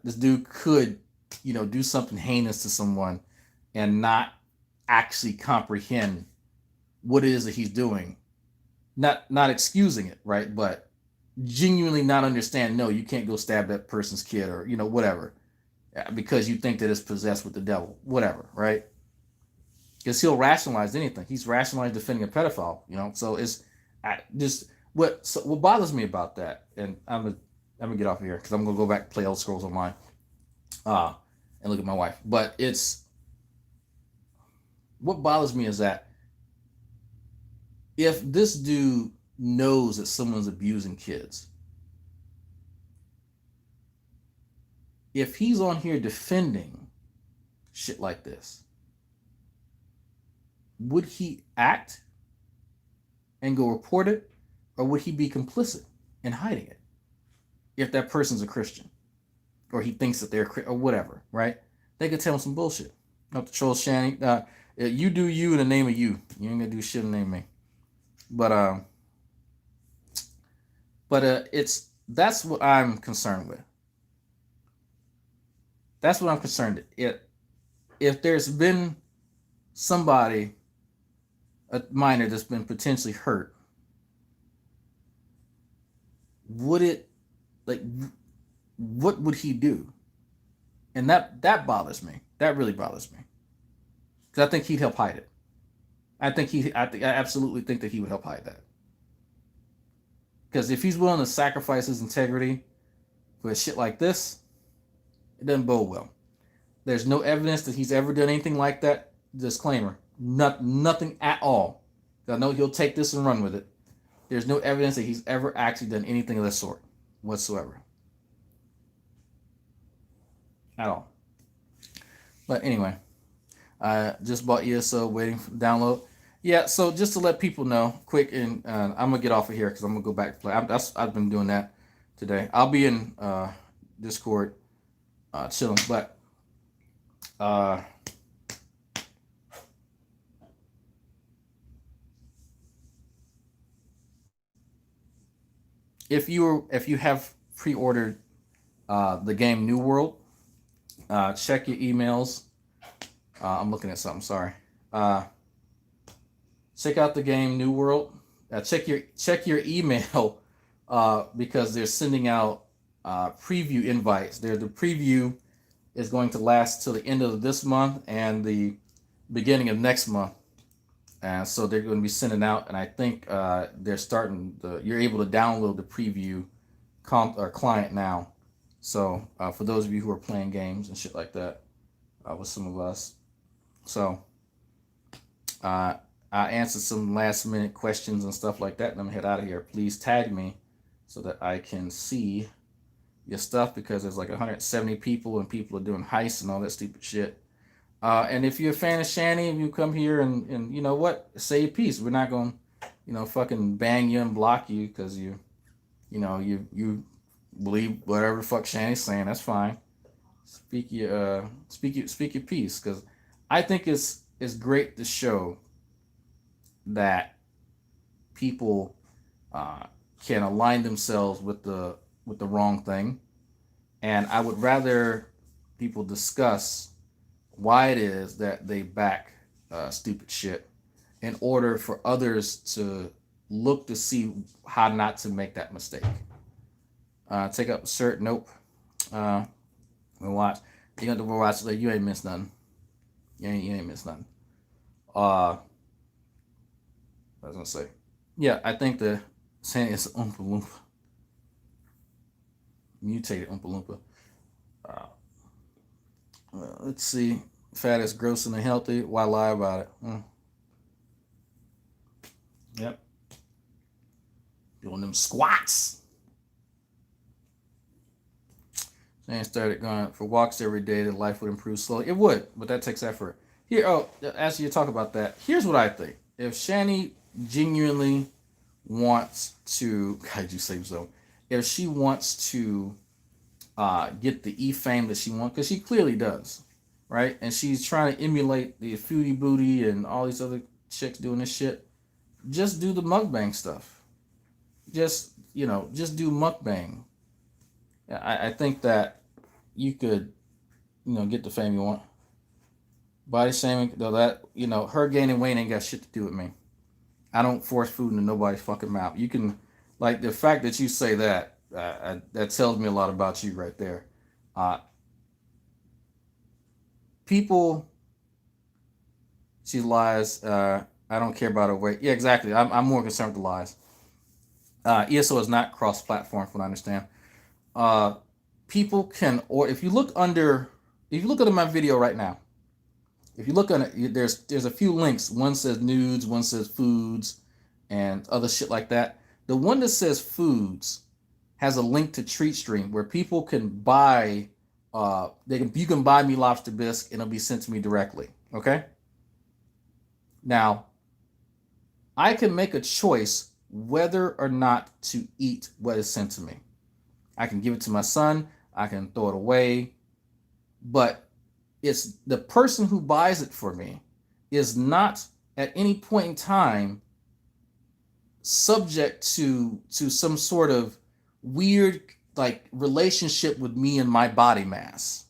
this dude could, do something heinous to someone and not actually comprehend what it is that he's doing, not excusing it, right? But genuinely not understand. No, you can't go stab that person's kid, or whatever, because you think that it's possessed with the devil, whatever, right? Because he'll rationalize anything. He's rationalized defending a pedophile, So it's just what bothers me about that. And I'm gonna get off of here, because I'm gonna go back and play Elder Scrolls Online, and look at my wife. But what bothers me is that if this dude knows that someone's abusing kids, if he's on here defending shit like this, would he act and go report it, or would he be complicit in hiding it if that person's a Christian, or he thinks that they're, or whatever, right? They could tell him some bullshit. Not to troll Shanny. You do you in the name of you. You ain't gonna do shit in the name of me. But it's that's what I'm concerned with. That's what I'm concerned with. If there's been somebody, a minor that's been potentially hurt, would it, like, what would he do? And that bothers me. That really bothers me. Because I think he'd help hide it. I absolutely think that he would help hide that. Because if he's willing to sacrifice his integrity for shit like this, it doesn't bode well. There's no evidence that he's ever done anything like that. Disclaimer: nothing at all. I know he'll take this and run with it. There's no evidence that he's ever actually done anything of this sort whatsoever. At all. But anyway, I just bought ESO, waiting for the download. Yeah, so just to let people know, quick, and I'm gonna get off of here because I'm gonna go back to play. I've been doing that today. I'll be in Discord, chilling, but if you have pre-ordered the game New World, check your emails. I'm looking at something. Sorry. Check out the game New World. Check your email because they're sending out preview invites. The preview is going to last till the end of this month and the beginning of next month. And so they're going to be sending out, and I think they're starting you're able to download the preview client now. So for those of you who are playing games and shit like that with some of us. So I answered some last minute questions and stuff like that, and I'm gonna head out of here. Please tag me so that I can see your stuff, because there's like 170 people and people are doing heists and all that stupid shit. And if you're a fan of Shanny and you come here and you know what, say your piece. We're not gonna, fucking bang you and block you because you believe whatever the fuck Shanny's saying. That's fine. Speak your piece, because I think it's great to show that people can align themselves with the wrong thing, and I would rather people discuss why it is that they back stupid shit in order for others to look to see how not to make that mistake. Take up a cert. Nope. We'll watch. You got to watch. Like, you ain't missed nothing. You ain't missed nothing. I was gonna say, yeah, I think the saying is Oompa Loompa, mutated Oompa Loompa. Let's see, fat is gross and unhealthy. Why lie about it? Yep, doing them squats. And started going for walks every day, that life would improve slowly. It would, but that takes effort. Here, as you talk about that, here's what I think. If Shanny genuinely wants to, God, you say so. If she wants to get the e-fame that she wants, because she clearly does, right? And she's trying to emulate the Foodie Booty and all these other chicks doing this shit. Just do the mukbang stuff. Just do mukbang. I think that you could, get the fame you want. Body shaming, though, that, her gaining weight ain't got shit to do with me. I don't force food into nobody's fucking mouth. You can, like, the fact that you say that, that tells me a lot about you right there. People, she lies. I don't care about her weight. Yeah, exactly. I'm more concerned with the lies. ESO is not cross-platform, from what I understand. People can, or if you look under my video right now, if you look on it, there's a few links. One says Noodz, one says foods, and other shit like that. The one that says foods has a link to TreatStream where people can buy. You can buy me lobster bisque and it'll be sent to me directly. Okay. Now, I can make a choice whether or not to eat what is sent to me. I can give it to my son. I can throw it away. But it's the person who buys it for me is not at any point in time subject to some sort of weird like relationship with me and my body mass.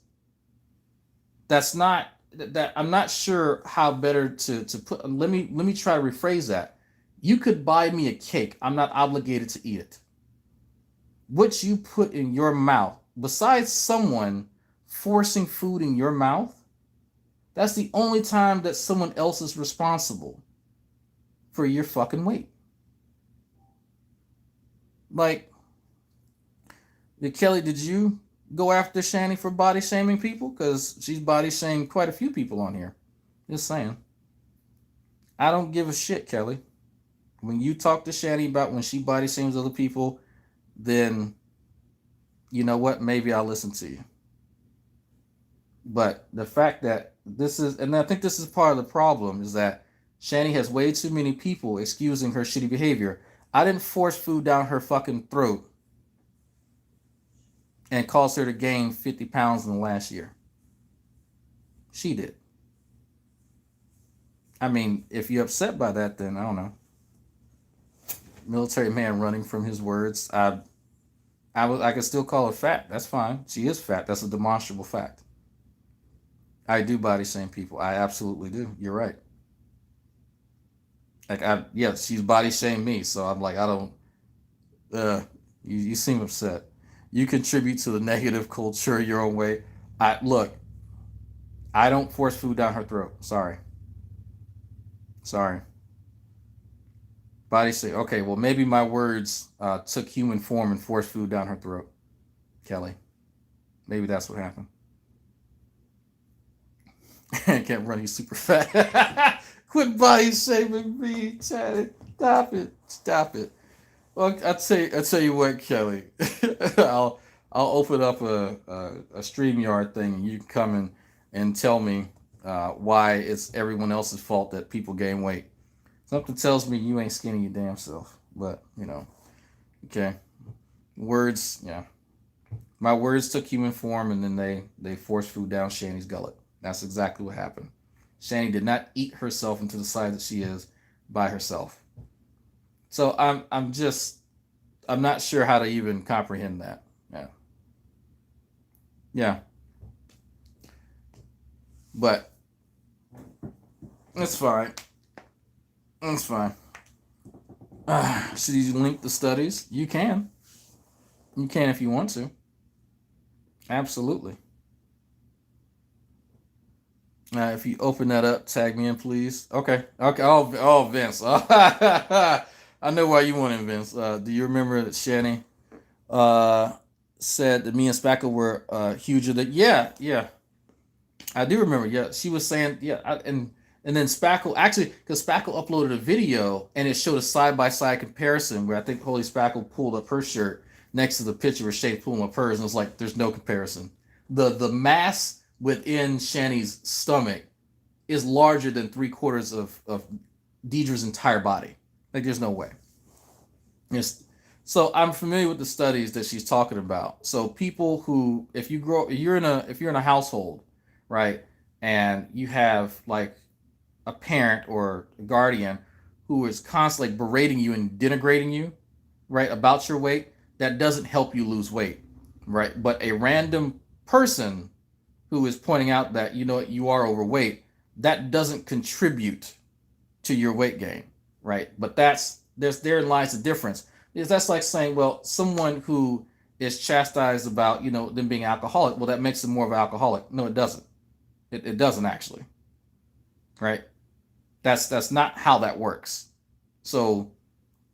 That's not that I'm not sure how better to put. Let me try to rephrase that. You could buy me a cake. I'm not obligated to eat it. What you put in your mouth, besides someone forcing food in your mouth, that's the only time that someone else is responsible for your fucking weight. Like, Kelly, did you go after Shani for body shaming people? Because she's body shamed quite a few people on here. Just saying. I don't give a shit, Kelly. When you talk to Shani about when she body shames other people, then you know what? Maybe I'll listen to you. But the fact that this is, and I think this is part of the problem, is that Shani has way too many people excusing her shitty behavior. I didn't force food down her fucking throat and cause her to gain 50 pounds in the last year. She did. I mean, if you're upset by that, then I don't know. Military man running from his words. I could still call her fat. That's fine. She is fat. That's a demonstrable fact. I do body shame people. I absolutely do. You're right. Like she's body shamed me. So I'm like, I don't. You seem upset. You contribute to the negative culture your own way. I don't force food down her throat. Sorry. Body shame. Okay, well maybe my words took human form and forced food down her throat. Kelly. Maybe that's what happened. Can't run, you super fat. Quit body shaming me, Chad. Stop it. Well, I tell you what, Kelly. I'll open up a StreamYard thing, and you can come and tell me why it's everyone else's fault that people gain weight. Something tells me you ain't skinny your damn self. But okay. Words, yeah. My words took human form, and then they forced food down Shani's gullet. That's exactly what happened. Shani did not eat herself into the size that she is by herself. So I'm not sure how to even comprehend that. Yeah. But it's fine. Should you link the studies? You can. You can if you want to. Absolutely. If you open that up, tag me in, please. Okay. Oh, Vince. I know why you want it, Vince. Do you remember that Shani said that me and Spackle were huger than? Yeah. I do remember. Yeah, she was saying. Yeah, and then Spackle actually, because Spackle uploaded a video and it showed a side-by-side comparison where I think Holy Spackle pulled up her shirt next to the picture of Shay pulling up hers, and it was like, there's no comparison. The mass within Shani's stomach is larger than 3/4 of Deidre's entire body. Like, there's no way. So I'm familiar with the studies that she's talking about. So people who, if you're in a household, right, and you have like a parent or a guardian who is constantly berating you and denigrating you, right, about your weight, that doesn't help you lose weight, right? But a random person who is pointing out that you are overweight, that doesn't contribute to your weight gain, right? But therein lies the difference. Is that's like saying, well, someone who is chastised about them being alcoholic, well, that makes them more of an alcoholic. No, it doesn't. It doesn't actually, right? That's not how that works. So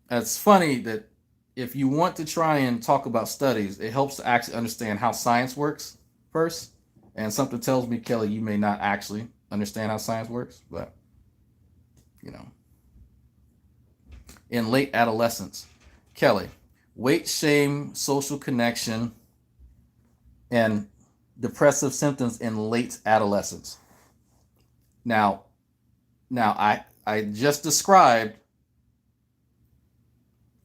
it's funny that if you want to try and talk about studies, it helps to actually understand how science works first. And something tells me, Kelly, you may not actually understand how science works, but in late adolescence, Kelly, weight shame, social connection, and depressive symptoms in late adolescence. Now I just described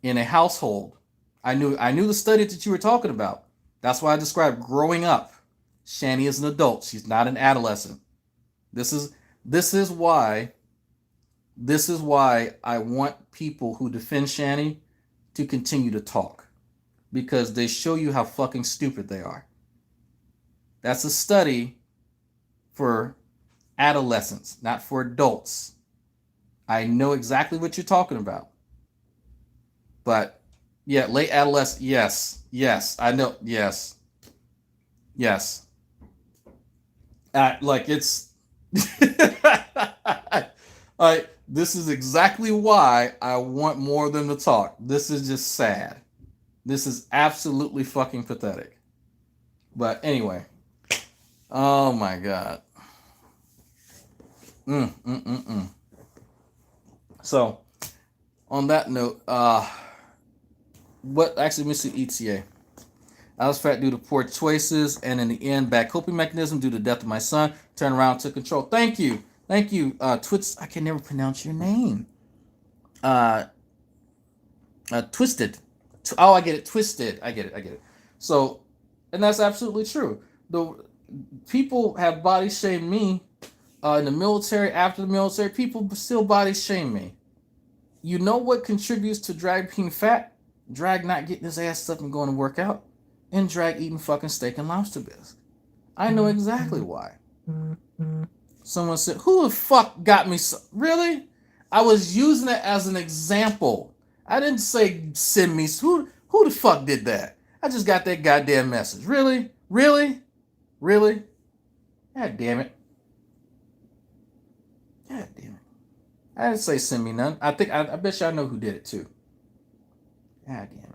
in a household. I knew the study that you were talking about. That's why I described growing up. Shani is an adult. She's not an adolescent. This is why I want people who defend Shani to continue to talk, because they show you how fucking stupid they are. That's a study for adolescents, not for adults. I know exactly what you're talking about. But yeah, late adolescent, yes, I know, yes. Like it's, this is exactly why I want more of them to talk. This is just sad. This is absolutely fucking pathetic. But anyway, oh my God. So, on that note, what actually missed the ETA? I was fat due to poor choices, and in the end, bad coping mechanism due to the death of my son. Turn around, took control. Thank you. Twits. I can never pronounce your name. Twisted. Oh, I get it. Twisted. I get it. So, and that's absolutely true. The people have body shamed me in the military. After the military, people still body shame me. You know what contributes to Drag being fat? Drag not getting his ass up and going to work out, and Drag eating fucking steak and lobster bisque. I know exactly why. Someone said, "Who the fuck got me?" Really? I was using it as an example. I didn't say send me. Who the fuck did that? I just got that goddamn message. Really? God damn it. I didn't say send me none. I bet y'all know who did it too. God damn it.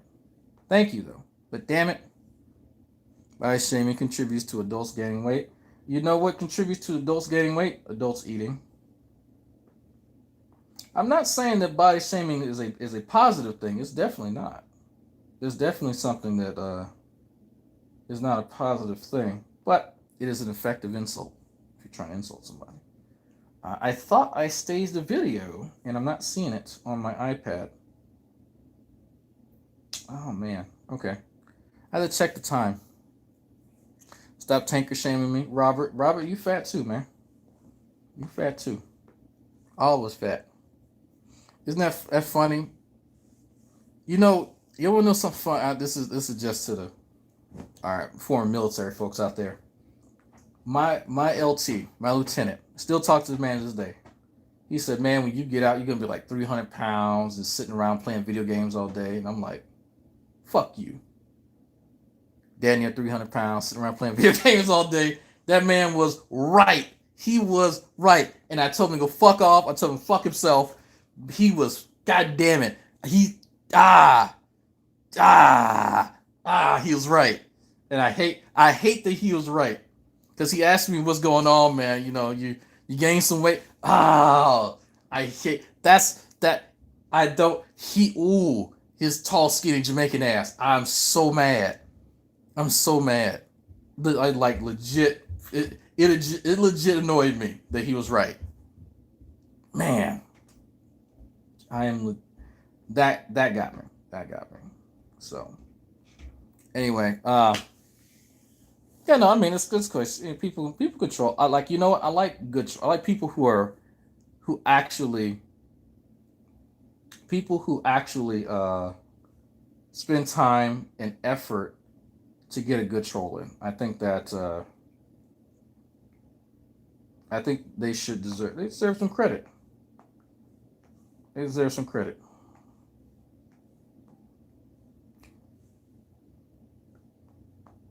Thank you though. But damn it. Body shaming contributes to adults gaining weight. You know what contributes to adults gaining weight? Adults eating. I'm not saying that body shaming is a positive thing. It's definitely not. There's definitely something that is not a positive thing. But it is an effective insult if you're trying to insult somebody. I thought I staged the video, and I'm not seeing it on my iPad. Oh, man. Okay. I had to check the time. Stop tanker shaming me. Robert, you fat too, man. You fat too. All of us fat. Isn't that funny? You want to know something fun? This is just to the former military folks out there. My LT, my lieutenant, still talk to this man to this day. He said, "Man, when you get out, you're gonna be like 300 pounds and sitting around playing video games all day." And I'm like, "Fuck you, Danny, at 300 pounds, sitting around playing video games all day." That man was right. He was right. And I told him to go fuck off. I told him fuck himself. He was, god damn it. He was right. And I hate that he was right. Because he asked me what's going on, man. You gained some weight. I hate his tall, skinny Jamaican ass. I'm so mad. I like legit. It legit annoyed me that he was right. Man, that got me. So anyway, it's good question. People control. I like people who actually spend time and effort to get a good troll in. I think they deserve some credit.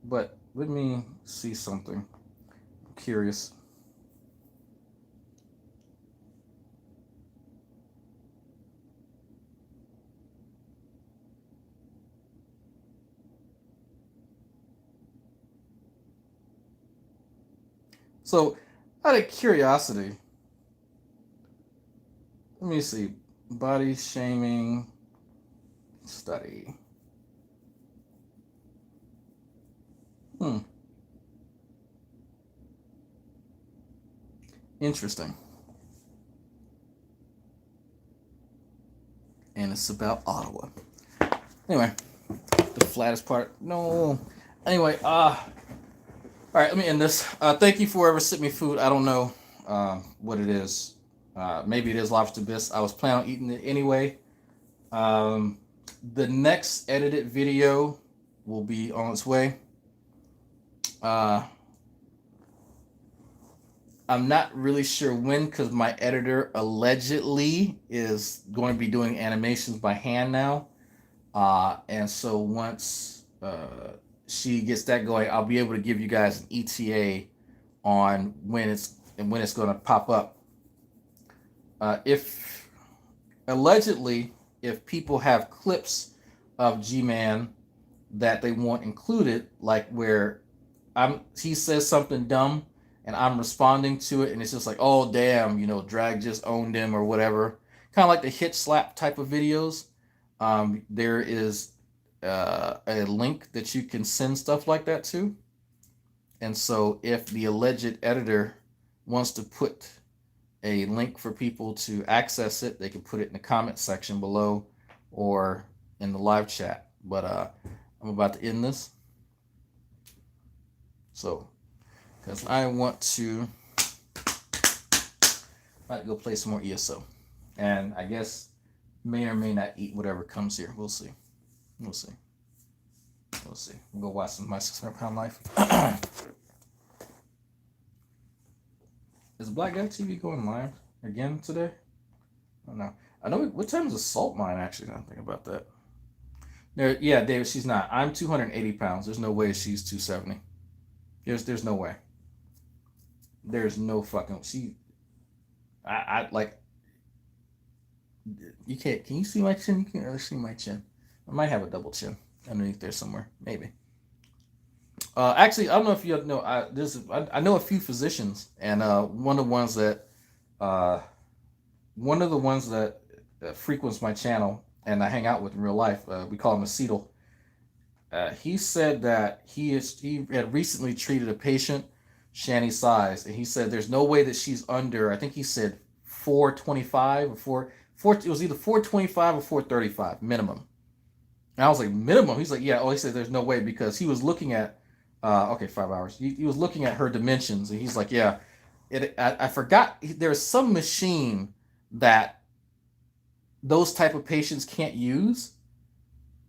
But let me see something. I'm curious. So, out of curiosity, let me see. Body shaming study. Interesting. And it's about Ottawa. Anyway, the flattest part. No. Anyway, All right, let me end this. Thank you for whoever sent me food. I don't know what it is. Maybe it is lobster bisque. I was planning on eating it anyway. Um, the next edited video will be on its way. I'm not really sure when because my editor allegedly is going to be doing animations by hand now. And so once she gets that going, I'll be able to give you guys an ETA on when it's going to pop up. If allegedly, if people have clips of G-Man that they want included, like where he says something dumb and I'm responding to it, and it's just like, oh damn, Drag just owned him or whatever, kind of like the hit slap type of videos. There is a link that you can send stuff like that to, and so if the alleged editor wants to put a link for people to access it, they can put it in the comment section below or in the live chat. But I'm about to end this. So, because I want to go play some more ESO. And I guess may or may not eat whatever comes here. We'll see. We'll see. We'll see. We'll go watch some of my 600-pound life. Is Black Guy TV going live again today? I don't know. I know. What time is the salt mine actually? I don't think about that. Yeah, David, she's not. I'm 280 pounds. There's no way she's 270. There's no way. There's no fucking I like. You can't. Can you see my chin? You can't really see my chin. I might have a double chin underneath there somewhere. Maybe. Actually, I don't know if you know. I know a few physicians, and one of the ones that frequents my channel and I hang out with in real life. We call him Acetal. He said that he had recently treated a patient, Shani's size, and he said there's no way that she's under. I think he said 425 or 4. It was either 425 or 435 minimum. And I was like, minimum? He's like, yeah. Oh, he said there's no way because he was looking at. 5 hours. He was looking at her dimensions, and he's like, yeah. I forgot. There's some machine that those type of patients can't use,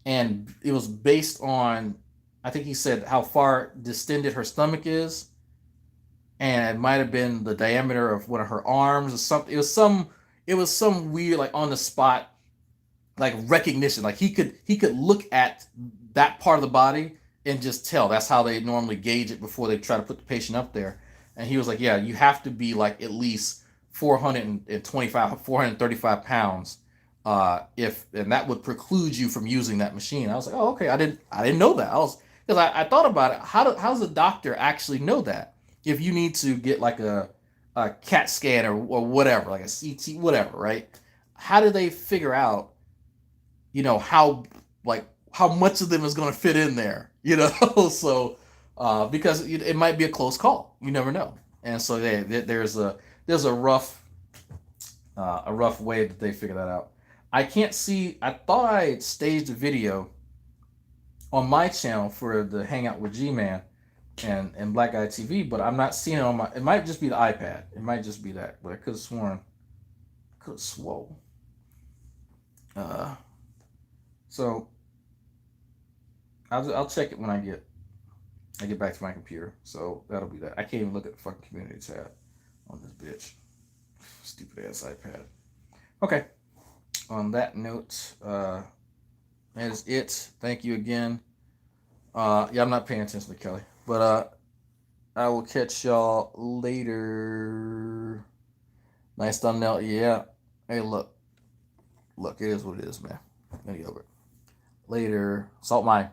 and it was based on, I think he said how far distended her stomach is, and it might have been the diameter of one of her arms or something. It was some weird, like on the spot, like recognition. Like he could look at that part of the body and just tell. That's how they normally gauge it before they try to put the patient up there. And he was like, yeah, you have to be like at least 425, 435 pounds. And that would preclude you from using that machine. I was like, oh, okay. I didn't know that. Because I thought about it. How does a doctor actually know that? If you need to get like a CAT scan or whatever, like a CT, whatever, right? How do they figure out, how much of them is going to fit in there, So, because it might be a close call. You never know. And so there's a rough way that they figure that out. I can't see. I thought I had staged a video on my channel for the Hangout with G-Man and Black Guy TV, but I'm not seeing it on my. It might just be the iPad. It might just be that, but I could have sworn. Could have swole. So I'll check it when I get back to my computer. So that'll be that. I can't even look at the fucking community tab on this bitch. Stupid ass iPad. Okay. On that note, that is it. Thank you again. I'm not paying attention to Kelly, but I will catch y'all later. Nice thumbnail. Yeah. Hey, look, it is what it is, man. I'm gonna get over it. Later. Salt mine.